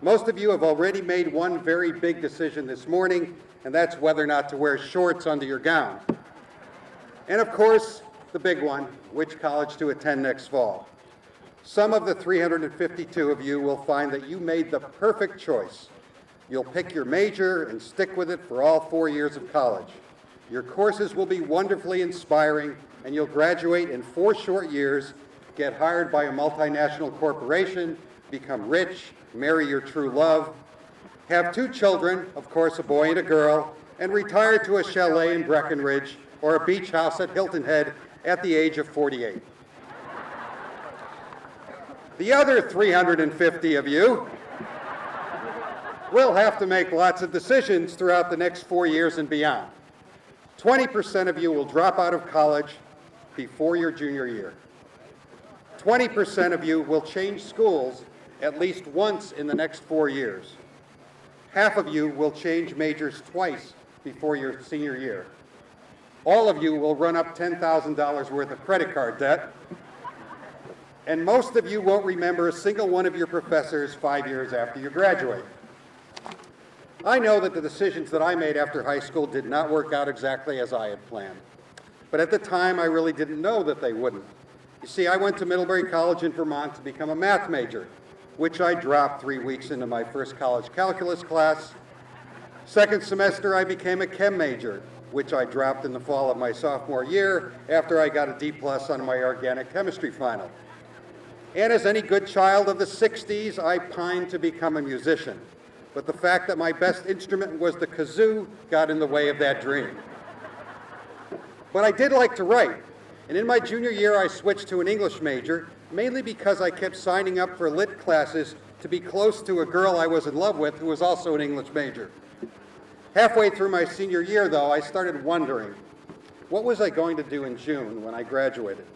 Most of you have already made one very big decision this morning, and that's whether or not to wear shorts under your gown. And of course, the big one, which college to attend next fall. Some of the 352 of you will find that you made the perfect choice. You'll pick your major and stick with it for all 4 years of college. Your courses will be wonderfully inspiring, and you'll graduate in 4 short years, get hired by a multinational corporation, become rich, marry your true love, have 2 children, of course a boy and a girl, and retire to a chalet in Breckenridge or a beach house at Hilton Head at the age of 48. The other 350 of you will have to make lots of decisions throughout the next 4 years and beyond. 20% of you will drop out of college before your junior year. 20% of you will change schools at least once in the next 4 years. Half of you will change majors twice before your senior year. All of you will run up $10,000 worth of credit card debt. And most of you won't remember a single one of your professors 5 years after you graduate. I know that the decisions that I made after high school did not work out exactly as I had planned. But at the time, I really didn't know that they wouldn't. You see, I went to Middlebury College in Vermont to become a math major, which I dropped 3 weeks into my first college calculus class. Second semester, I became a chem major, which I dropped in the fall of my sophomore year after I got a D+ on my organic chemistry final. And as any good child of the 60s, I pined to become a musician. But the fact that my best instrument was the kazoo got in the way of that dream. But I did like to write. And in my junior year, I switched to an English major, mainly because I kept signing up for lit classes to be close to a girl I was in love with who was also an English major. Halfway through my senior year, though, I started wondering, what was I going to do in June when I graduated?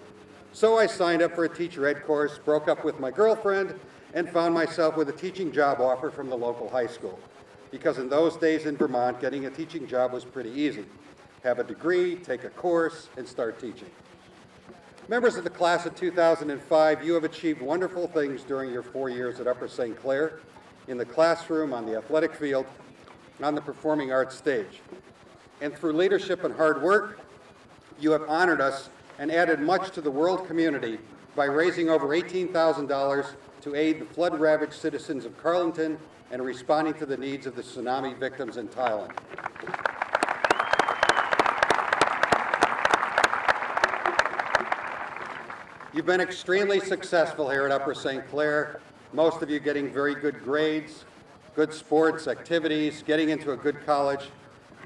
So I signed up for a teacher ed course, broke up with my girlfriend, and found myself with a teaching job offer from the local high school. Because in those days in Vermont, getting a teaching job was pretty easy. Have a degree, take a course, and start teaching. Members of the class of 2005, you have achieved wonderful things during your 4 years at Upper St. Clair, in the classroom, on the athletic field, on the performing arts stage. And through leadership and hard work, you have honored us and added much to the world community by raising over $18,000 to aid the flood-ravaged citizens of Carleton and responding to the needs of the tsunami victims in Thailand. You've been extremely successful here at Upper St. Clair, most of you getting very good grades, good sports, activities, getting into a good college.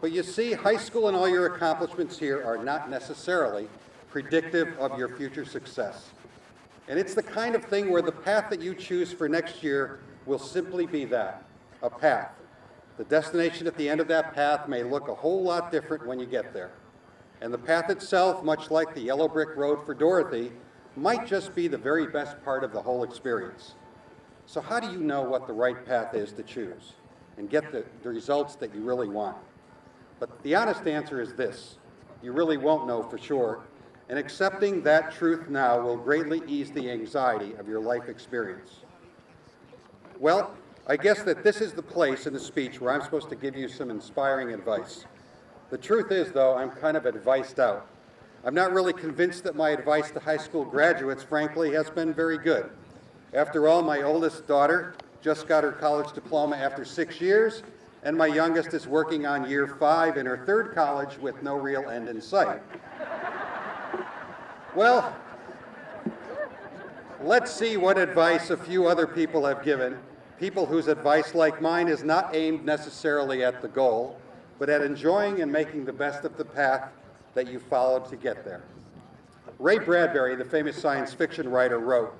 But you see, high school and all your accomplishments here are not necessarily predictive of your future success. And it's the kind of thing where the path that you choose for next year will simply be that, a path. The destination at the end of that path may look a whole lot different when you get there. And the path itself, much like the yellow brick road for Dorothy, might just be the very best part of the whole experience. So how do you know what the right path is to choose and get the results that you really want? But the honest answer is this: you really won't know for sure, and accepting that truth now will greatly ease the anxiety of your life experience. Well, I guess that this is the place in the speech where I'm supposed to give you some inspiring advice. The truth is, though, I'm kind of adviced out. I'm not really convinced that my advice to high school graduates, frankly, has been very good. After all, my oldest daughter just got her college diploma after 6 years, and my youngest is working on year 5 in her 3rd college with no real end in sight. Well, let's see what advice a few other people have given, people whose advice, like mine, is not aimed necessarily at the goal, but at enjoying and making the best of the path that you followed to get there. Ray Bradbury, the famous science fiction writer, wrote,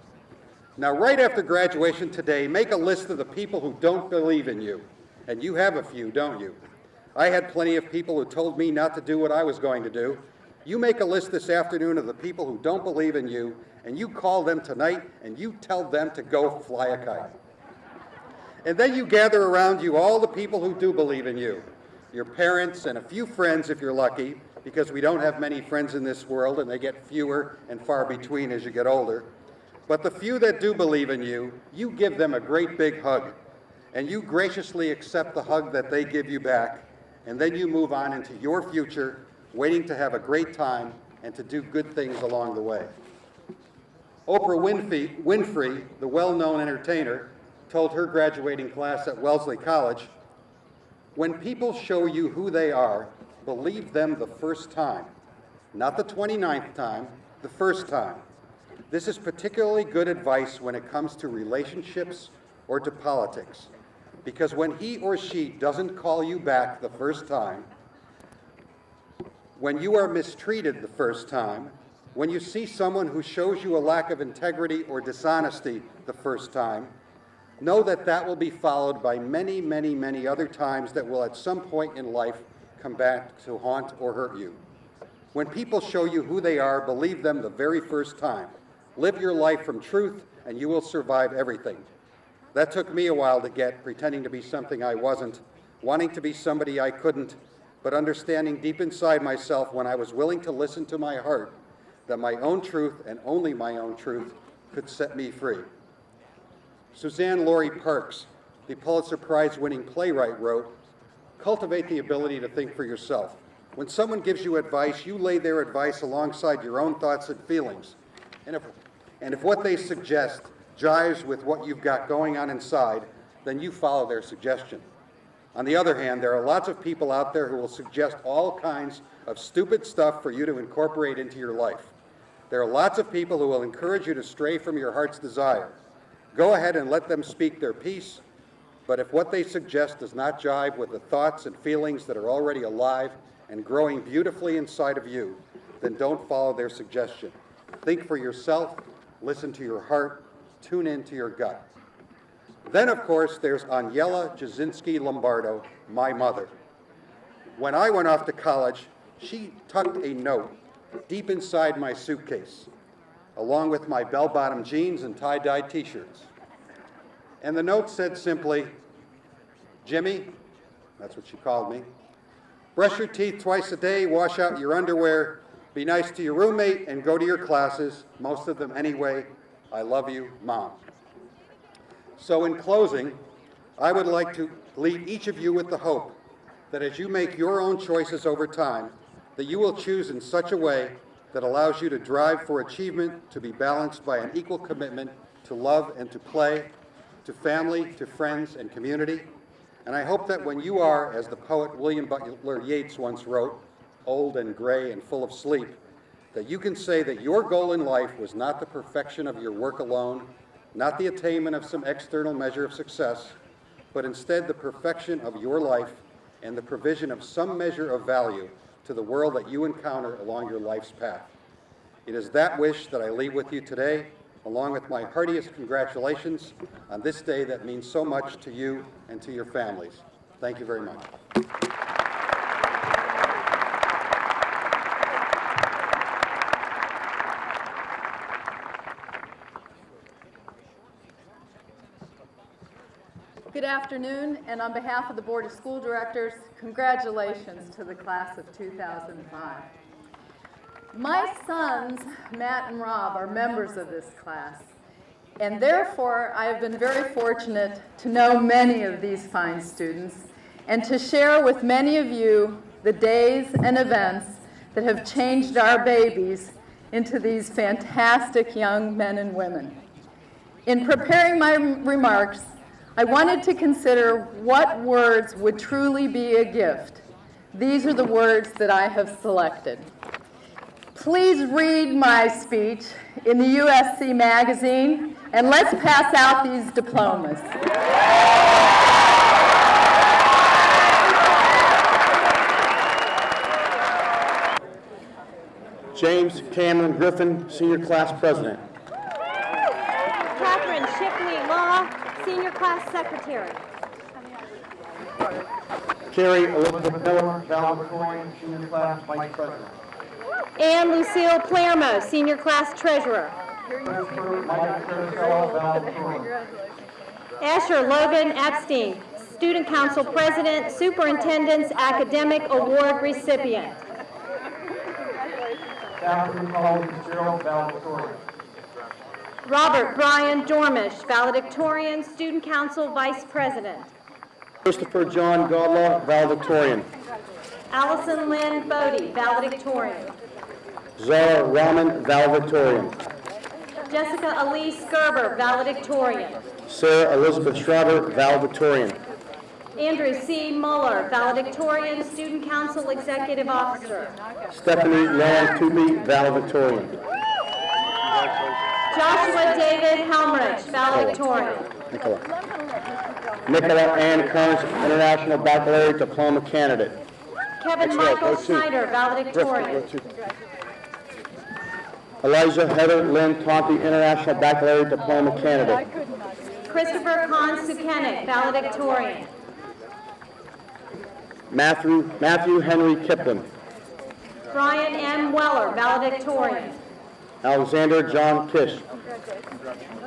"Now right after graduation today, make a list of the people who don't believe in you." And you have a few, don't you? I had plenty of people who told me not to do what I was going to do. You make a list this afternoon of the people who don't believe in you, and you call them tonight, and you tell them to go fly a kite. And then you gather around you all the people who do believe in you, your parents and a few friends if you're lucky, because we don't have many friends in this world, and they get fewer and far between as you get older. But the few that do believe in you, you give them a great big hug, and you graciously accept the hug that they give you back, and then you move on into your future, waiting to have a great time and to do good things along the way. Oprah Winfrey, the well-known entertainer, told her graduating class at Wellesley College, "When people show you who they are, believe them the first time. Not the 29th time, the first time. This is particularly good advice when it comes to relationships or to politics, because when he or she doesn't call you back the first time, when you are mistreated the first time, when you see someone who shows you a lack of integrity or dishonesty the first time, know that that will be followed by many, many, many other times that will at some point in life come back to haunt or hurt you. When people show you who they are, believe them the very first time. Live your life from truth, and you will survive everything." That took me a while to get, pretending to be something I wasn't, wanting to be somebody I couldn't, but understanding deep inside myself when I was willing to listen to my heart that my own truth and only my own truth could set me free. Suzanne Lori Parks, the Pulitzer Prize-winning playwright, wrote, "Cultivate the ability to think for yourself. When someone gives you advice, you lay their advice alongside your own thoughts and feelings. And if what they suggest jives with what you've got going on inside, then you follow their suggestion. On the other hand, there are lots of people out there who will suggest all kinds of stupid stuff for you to incorporate into your life. There are lots of people who will encourage you to stray from your heart's desire. Go ahead and let them speak their piece, but if what they suggest does not jive with the thoughts and feelings that are already alive and growing beautifully inside of you, then don't follow their suggestion. Think for yourself, listen to your heart, tune into your gut." Then, of course, there's Aniela Jasinski Lombardo, my mother. When I went off to college, she tucked a note deep inside my suitcase, along with my bell-bottom jeans and tie-dye t-shirts. And the note said simply, "Jimmy," that's what she called me, "brush your teeth twice a day, wash out your underwear, be nice to your roommate, and go to your classes, most of them anyway. I love you, Mom." So in closing, I would like to leave each of you with the hope that as you make your own choices over time, that you will choose in such a way that allows you to drive for achievement, to be balanced by an equal commitment to love and to play, to family, to friends, and community. And I hope that when you are, as the poet William Butler Yeats once wrote, old and gray and full of sleep, that you can say that your goal in life was not the perfection of your work alone, not the attainment of some external measure of success, but instead the perfection of your life and the provision of some measure of value to the world that you encounter along your life's path. It is that wish that I leave with you today, along with my heartiest congratulations on this day that means so much to you and to your families. Thank you very much. Good afternoon, and on behalf of the Board of School Directors, congratulations to the class of 2005. My sons, Matt and Rob, are members of this class, and therefore I have been very fortunate to know many of these fine students and to share with many of you the days and events that have changed our babies into these fantastic young men and women. In preparing my remarks, I wanted to consider what words would truly be a gift. These are the words that I have selected. Please read my speech in the USC magazine, and let's pass out these diplomas. James Cameron Griffin, Senior Class President. Catherine Shipley Law, Senior Class Secretary. Carrie Elizabeth Miller, valedictorian, Senior Class Vice President. Anne Lucille Palermo, Senior Class Treasurer. Asher Logan Epstein, Student Council President, Superintendent's Academic Award recipient. Catherine Collins Fitzgerald, valedictorian. Robert Brian Dormish, valedictorian, Student Council Vice President. Christopher John Godlaw, valedictorian. Allison Lynn Bodie, valedictorian. Zara Rahman, valedictorian. Jessica Elise Gerber, valedictorian. Sarah Elizabeth Schreiber, valedictorian. Andrew C. Muller, valedictorian, Student Council Executive Officer. Stephanie Long Tupi, valedictorian. Joshua David Helmrich, valedictorian. Nicola Ann Kearns, International Baccalaureate Diploma candidate. Kevin Michael Schneider, valedictorian. Elijah Heather Lynn Tonti, International Baccalaureate Diploma candidate. Christopher Kahn Sukenik, valedictorian. Matthew Henry Kipling. Brian M. Weller, valedictorian. Alexander John Kish.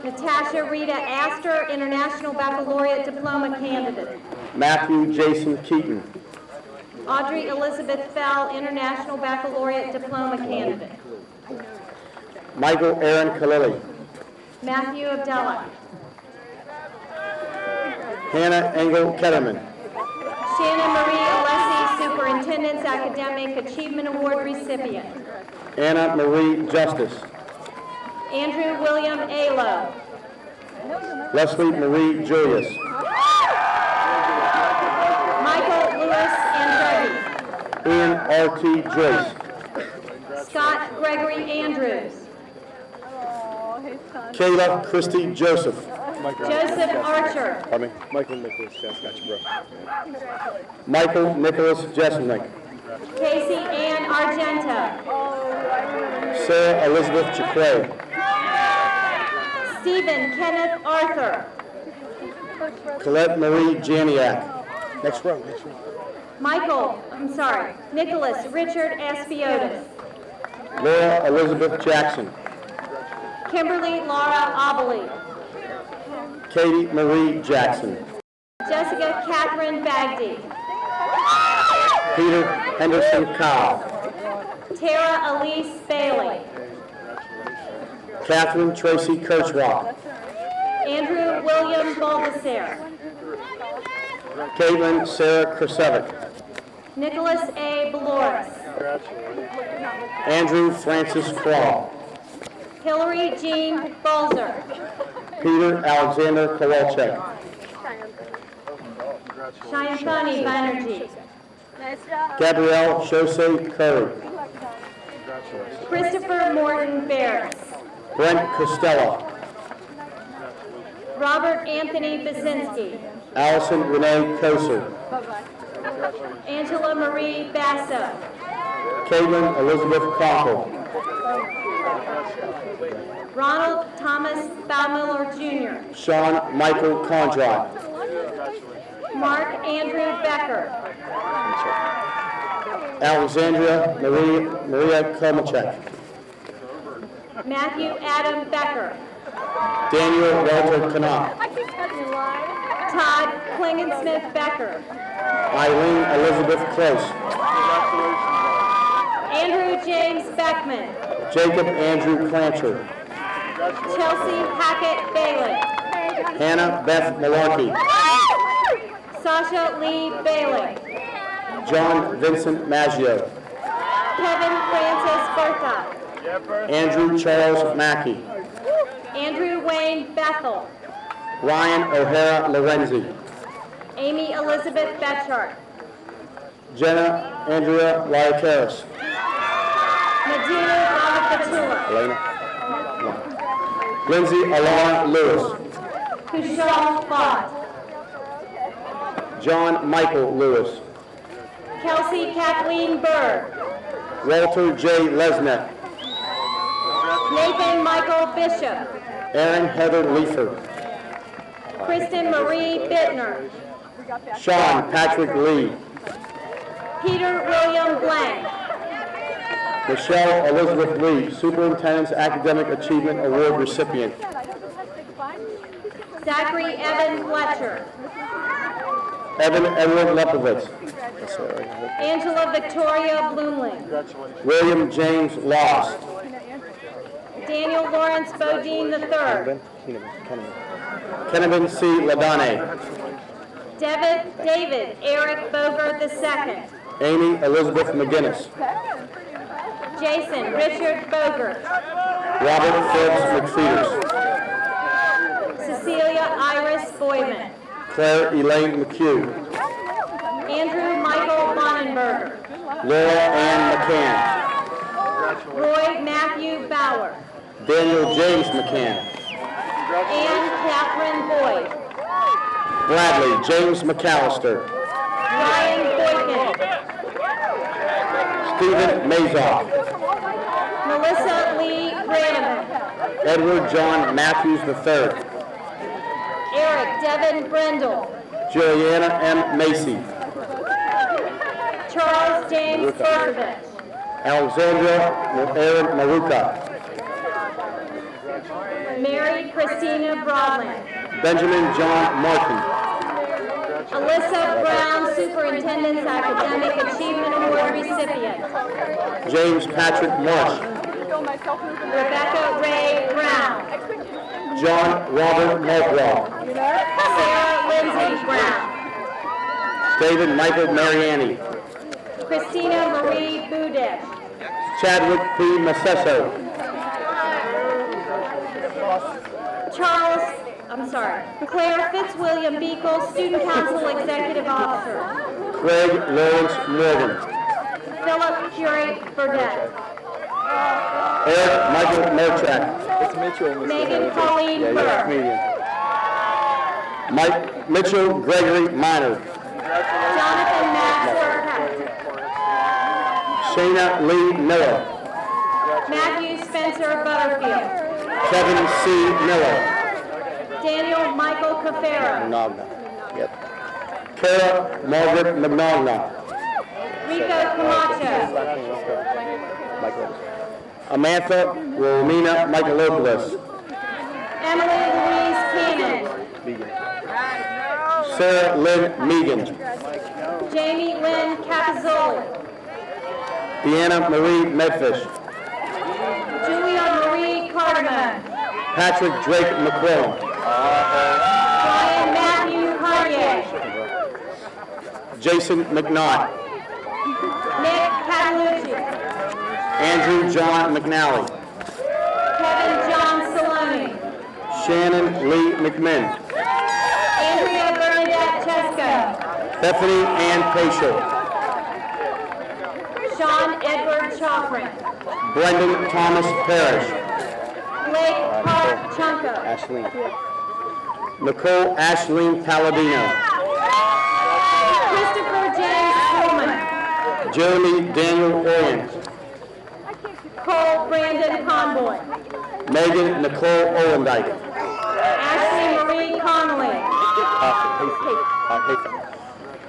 Natasha Rita Astor, International Baccalaureate Diploma candidate. Matthew Jason Keaton. Audrey Elizabeth Fell, International Baccalaureate Diploma candidate. Michael Aaron Khalili. Matthew Abdallah. Hannah Engel Ketterman. Shannon Marie Alessi, Superintendent's Academic Achievement Award recipient. Anna Marie Justice. Andrew William Alo. Leslie Marie Julius. Michael Lewis Andretti. Ian R.T. Joyce. Scott Gregory Andrews. Kayla Christy Joseph. Joseph Archer. Pardon me. Michael Nicholas Jesnick, bro. Michael Nicholas Jesnick. Casey Ann Argento. Sarah Elizabeth Chakray. Stephen Kenneth Arthur. Colette Marie Janiak. Next row. Nicholas Richard Espiotis. Laura Elizabeth Jackson. Kimberly Laura Obley. Katie Marie Jackson. Jessica Catherine Bagdy. Peter Henderson Kyle. Tara Elise Bailey. Catherine Tracy Kirchrock. Andrew William Baldassare. Caitlin Sarah Krasevic. Nicholas A. Beloris. Andrew Francis Craw. Hillary Jean Balzer. Peter Alexander Kowalczyk. Shayantani Banerjee. Gabrielle Jose Curry. Christopher Morton Barris. Brent Costello. Robert Anthony Basinski. Allison Renee Koser. Angela Marie Basso. Caitlin Elizabeth Conkle. Ronald Thomas Baumiller Jr. Sean Michael Condrot. Mark Andrew Becker. Alexandria Maria Komacek. Matthew Adam Becker. Daniel Walter Knopp. Todd Klingensmith Becker. Eileen Elizabeth Close. Andrew James Beckman. Jacob Andrew Clancher. Chelsea Hackett Bailey. Hannah Beth Malarkey. Sasha Lee Bailey. John Vincent Maggio. Kevin Francis Bertha. Andrew Charles Mackey. Andrew Wayne Bethel. Ryan O'Hara Lorenzi. Amy Elizabeth Betchart. Jenna Andrea Lyakaris. Medina Ravapatula. Elena. Lindsay Alana Lewis. Kushal Bott. John Michael Lewis. Kelsey Kathleen Bird. Walter J. Lesnick. Nathan Michael Bishop. Aaron Heather Leifer. Kristen Marie Bittner. Sean Patrick Lee. Peter William Blank. Michelle Elizabeth Lee, Superintendent's Academic Achievement Award recipient. Zachary Evan Fletcher. Evan Edward Lepovitz. Angela Victoria Bloomling. William James Lost. Daniel Lawrence Bodine III. Kenneman C. Ladane. David Eric Bogert II. Amy Elizabeth McGinnis. Jason Richard Bogert. Robert Phillips McFeeters. Cecilia Iris Boyman. Claire Elaine McHugh. Andrew Michael Bonenberger. Laura Ann McCann. Roy Matthew Bauer. Daniel James McCann. Anne Catherine Boyd. Bradley James McAllister. Ryan Boykin. Stephen Mazoff. Melissa Lee Brannaman. Edward John Matthews III. Eric Devin Brendel. Juliana M. Macy. Charles James Berkovich. Alexandra Aaron Maruka. Mary Christina Broadland. Benjamin John Martin. Alyssa Brown, Superintendent's Academic Achievement Award recipient. James Patrick Marsh. Rebecca Ray Brown. John Robert Multwell. Sarah Lindsay Brown. David Michael Mariani. Christina Marie Budish. Chadwick P. Massesso. Claire Fitzwilliam Beekle, Student Council Executive Officer. Craig Lawrence Morgan. Philip Curie Burdett. Eric Michael Merchak. Megan Pauline Burr. Mike Mitchell Gregory Minor. Jonathan Max Burkett. Shayna Lee Miller. Matthew Spencer Butterfield. Kevin C. Miller. Daniel Michael Cafaro. Magna. Yep. Kara Margaret Magna. Rico Camacho. Amantha Romina Michaelopoulos. Emily Louise Cannon. Sarah Lynn Megan. Jamie Lynn Capizzoli. Deanna Marie Medfish. Julia Marie Cardamone. Patrick Drake McQuillan. Brian Matthew Cartier. Jason McNaught. Nick Catalucci. Andrew John McNally. Kevin John Saloni. Shannon Lee McMinn. Andrea Bernadette Chesko. Bethany Ann Paschal. Sean Edward Choprin. Brendan Thomas Parrish. Blake Park Chunko. Nicole Ashleen Palladino. Christopher James Coleman. Jeremy Daniel Orient. Cole Brandon Conboy. Megan Nicole Olendike. Ashley Marie Connolly.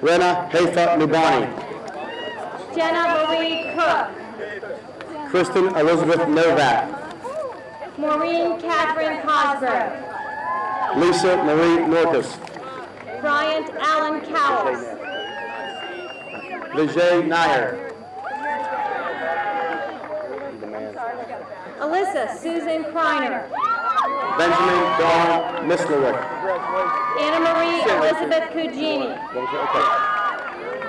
Rena Heifa Nubani. Jenna Marie Cook. Kristen Elizabeth Novak. Maureen Catherine Cosgrove. Lisa Marie Norcus. Bryant Allen Cowles. Vijay Nair. Alyssa Susan Kreiner. Benjamin Dawn Mislowick. Anna Marie Elizabeth Cugini.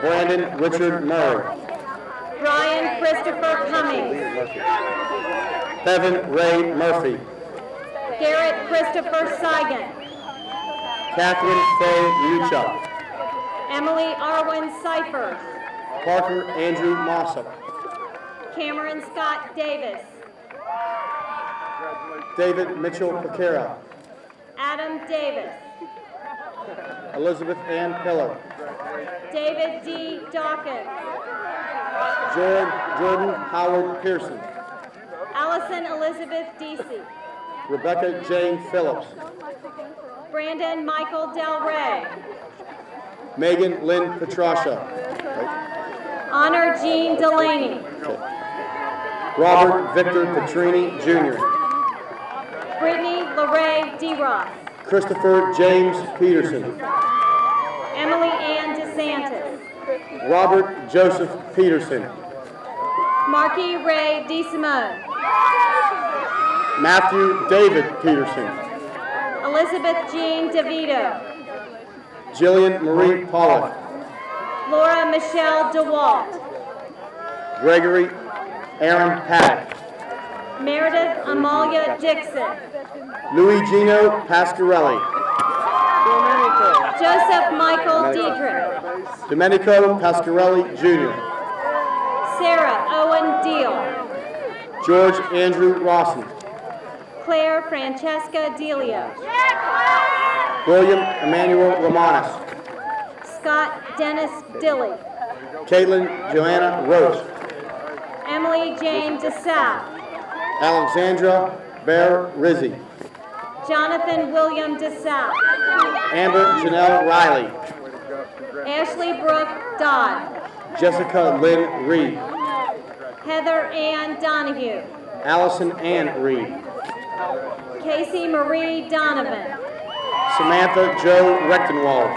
Brandon Richard Murray. Brian Christopher Cummings. Bevan Ray Murphy. Garrett Christopher Seigan. Catherine Faye Uchuk. Emily Arwen Cyphers. Parker Andrew Mossop. Cameron Scott Davis. David Mitchell Paquera. Adam Davis. Elizabeth Ann Pillar. David D. Dawkins. Jordan Howard Pearson. Allison Elizabeth Deasy. Rebecca Jane Phillips. Brandon Michael Del Rey. Megan Lynn Petrasha. Honor Jean Delaney. Robert Victor Petrini, Jr. Brittany LeRae DeRoss. Christopher James Peterson. Emily Ann DeSantis. Robert Joseph Peterson. Marquis Ray DeSimone. Matthew David Peterson. Elizabeth Jean DeVito. Jillian Marie Pollock. Laura Michelle DeWalt. Gregory Aaron Paddock. Meredith Amalia Dixon. Luigino Pasquarelli. Joseph Michael Diedrich. Domenico Pasquarelli, Jr. Sarah Owen Deal. George Andrew Rawson. Claire Francesca Delio. William Emmanuel Romanes. Scott Dennis Dilly. Caitlin Joanna Roach. Emily Jane DeSalle. Alexandra Bear Rizzi. Jonathan William DeSalle. Amber Janelle Riley. Ashley Brooke Dodd. Jessica Lynn Reed. Heather Ann Donahue. Allison Ann Reed. Casey Marie Donovan. Samantha Joe Rechtenwald.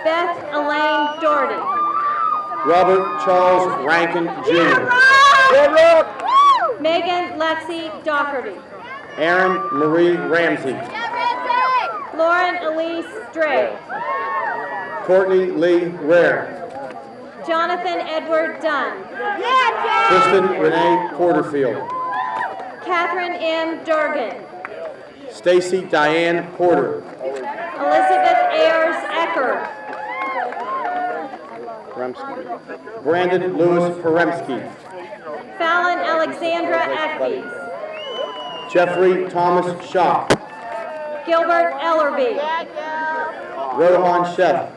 Beth Elaine Doherty. Robert Charles Rankin, Jr. Megan Lexi Doherty. Aaron Marie Ramsey. Lauren Elise Dre. Courtney Lee Rare. Jonathan Edward Dunn. Kristen Renee Porterfield. Catherine M. Durgan. Stacy Diane Porter. Elizabeth Ayers Ecker. Brandon Lewis Peremsky. Fallon Alexandra Eckes. Jeffrey Thomas Schock. Gilbert Ellerby. Rohan Chef.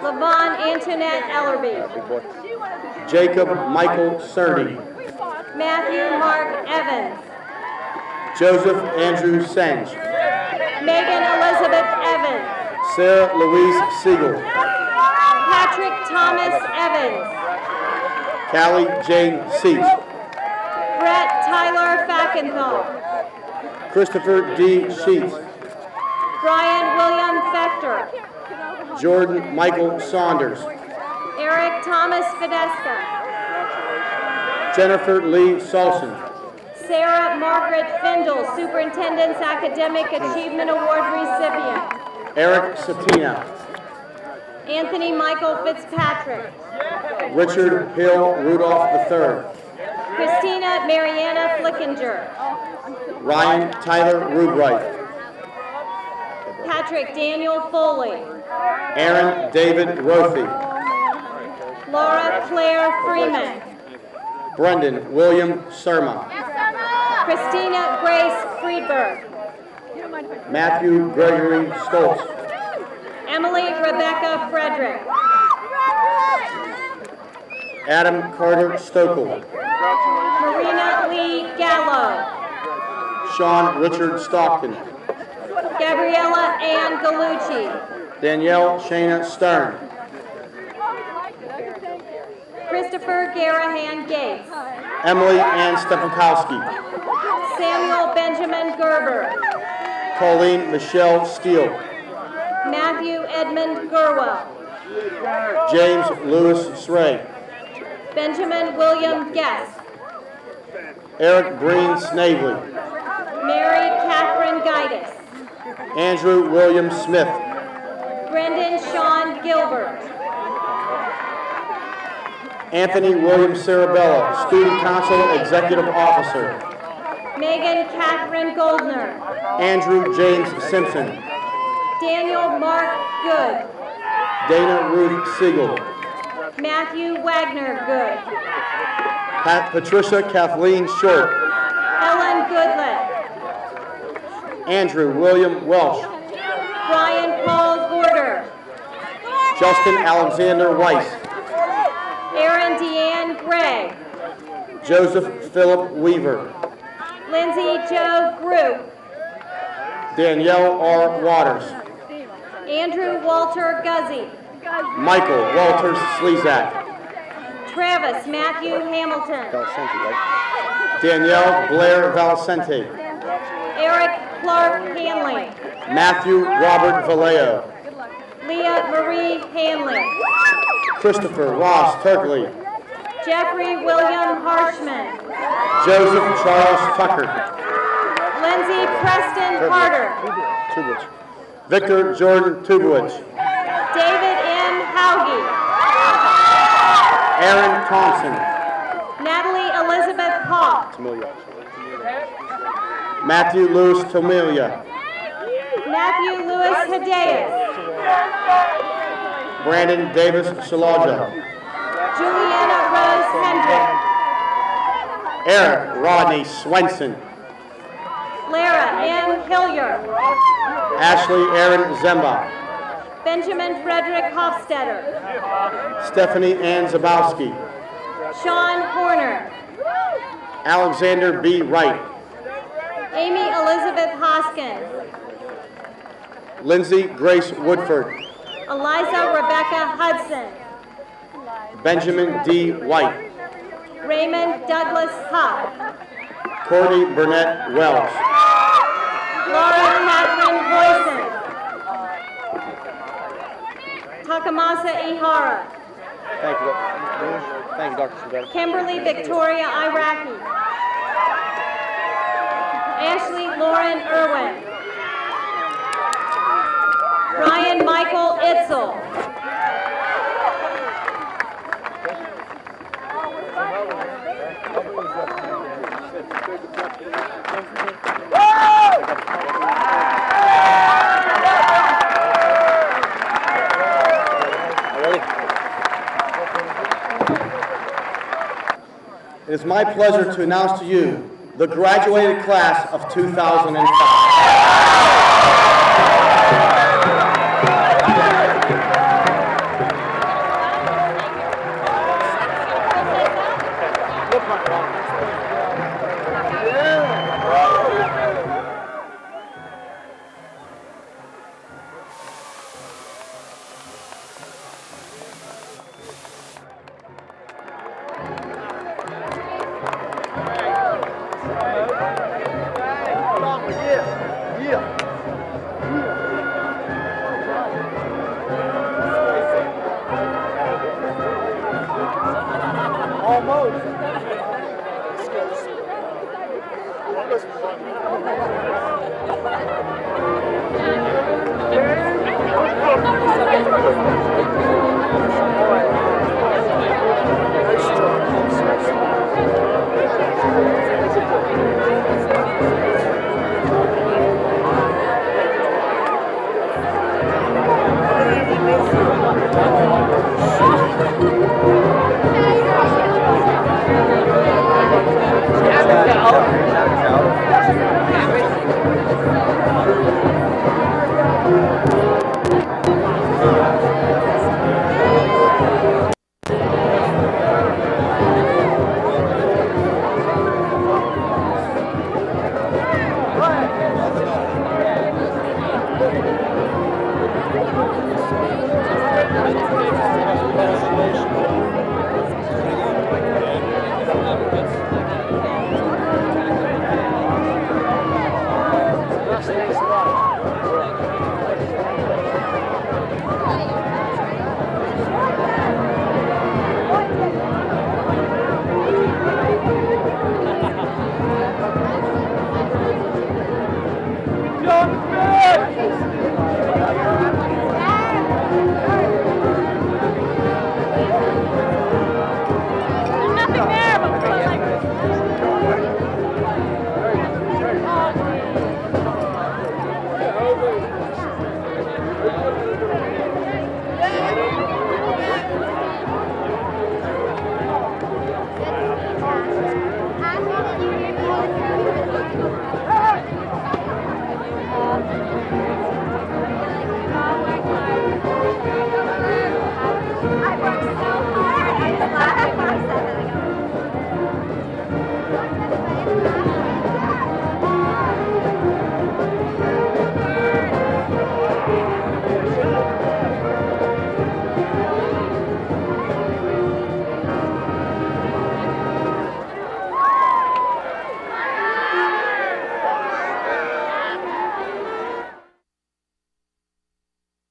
Levon Antoinette Ellerby. Jacob Michael Cerny. Matthew Mark Evans. Joseph Andrew Senge. Megan Elizabeth Evans. Sarah Louise Siegel. Patrick Thomas Evans. Callie Jane Seats. Brett Tyler Fackenthal. Christopher D. Sheets. Brian William Fector. Jordan Michael Saunders. Eric Thomas Fidesca. Jennifer Lee Salson. Sarah Margaret Findle, Superintendent's Academic Achievement Award recipient. Eric Sapina. Anthony Michael Fitzpatrick. Richard Hill Rudolph III. Christina Mariana Flickinger. Ryan Tyler Rubright. Patrick Daniel Foley. Aaron David Rothy. Laura Claire Freeman. Brendan William Surma. Christina Grace Friedberg. Matthew Gregory Stoltz. Emily Rebecca Frederick. Adam Carter Stokel. Marina Lee Gallo. Sean Richard Stockton. Gabriella Ann Gallucci. Danielle Shana Stern. Christopher Garahan Gates. Emily Ann Stefankowski. Samuel Benjamin Gerber. Colleen Michelle Steele. Matthew Edmund Gerwell. James Lewis Sray. Benjamin William Guest. Eric Breen Snavely. Mary Catherine Gaitis. Andrew William Smith. Brendan Sean Gilbert. Anthony William Sarabella, Student Council Executive Officer. Megan Catherine Goldner. Andrew James Simpson. Daniel Mark Good. Dana Ruth Siegel. Matthew Wagner Good. Patricia Kathleen Short. Ellen Goodlett. Andrew William Welsh. Brian Paul Gorder. Justin Alexander Weiss. Aaron Deanne Gray. Joseph Philip Weaver. Lindsay Jo Group. Danielle R. Waters. Andrew Walter Guzzi. Michael Walters Slezak. Travis Matthew Hamilton. Danielle Blair Valcente. Eric Clark Hanley. Matthew Robert Vallejo. Leah Marie Hanley. Christopher Ross Turkley. Jeffrey William Harshman. Joseph Charles Tucker. Lindsay Preston Carter. Victor Jordan Tubowicz. David M. Hauge. Aaron Thompson. Natalie Elizabeth Hawk. Matthew Lewis Tomilia. Matthew Lewis Hedayes. Brandon Davis Shalaja. Juliana Rose Hendrick. Eric Rodney Swenson. Lara M. Hilliard. Ashley Aaron Zemba. Benjamin Frederick Hofstetter. Stephanie Ann Zabowski. Sean Horner. Alexander B. Wright. Amy Elizabeth Hoskins. Lindsay Grace Woodford. Eliza Rebecca Hudson. Benjamin D. White. Raymond Douglas Huff. Courtney Burnett Wells. Laura Catherine Boyson. Takamasa Ihara. Thank you. Thank you, Dr. Sudetta. Kimberly Victoria Iraqi. Ashley Lauren Irwin. Ryan Michael Itzel. It is my pleasure to announce to you the graduated class of 2005.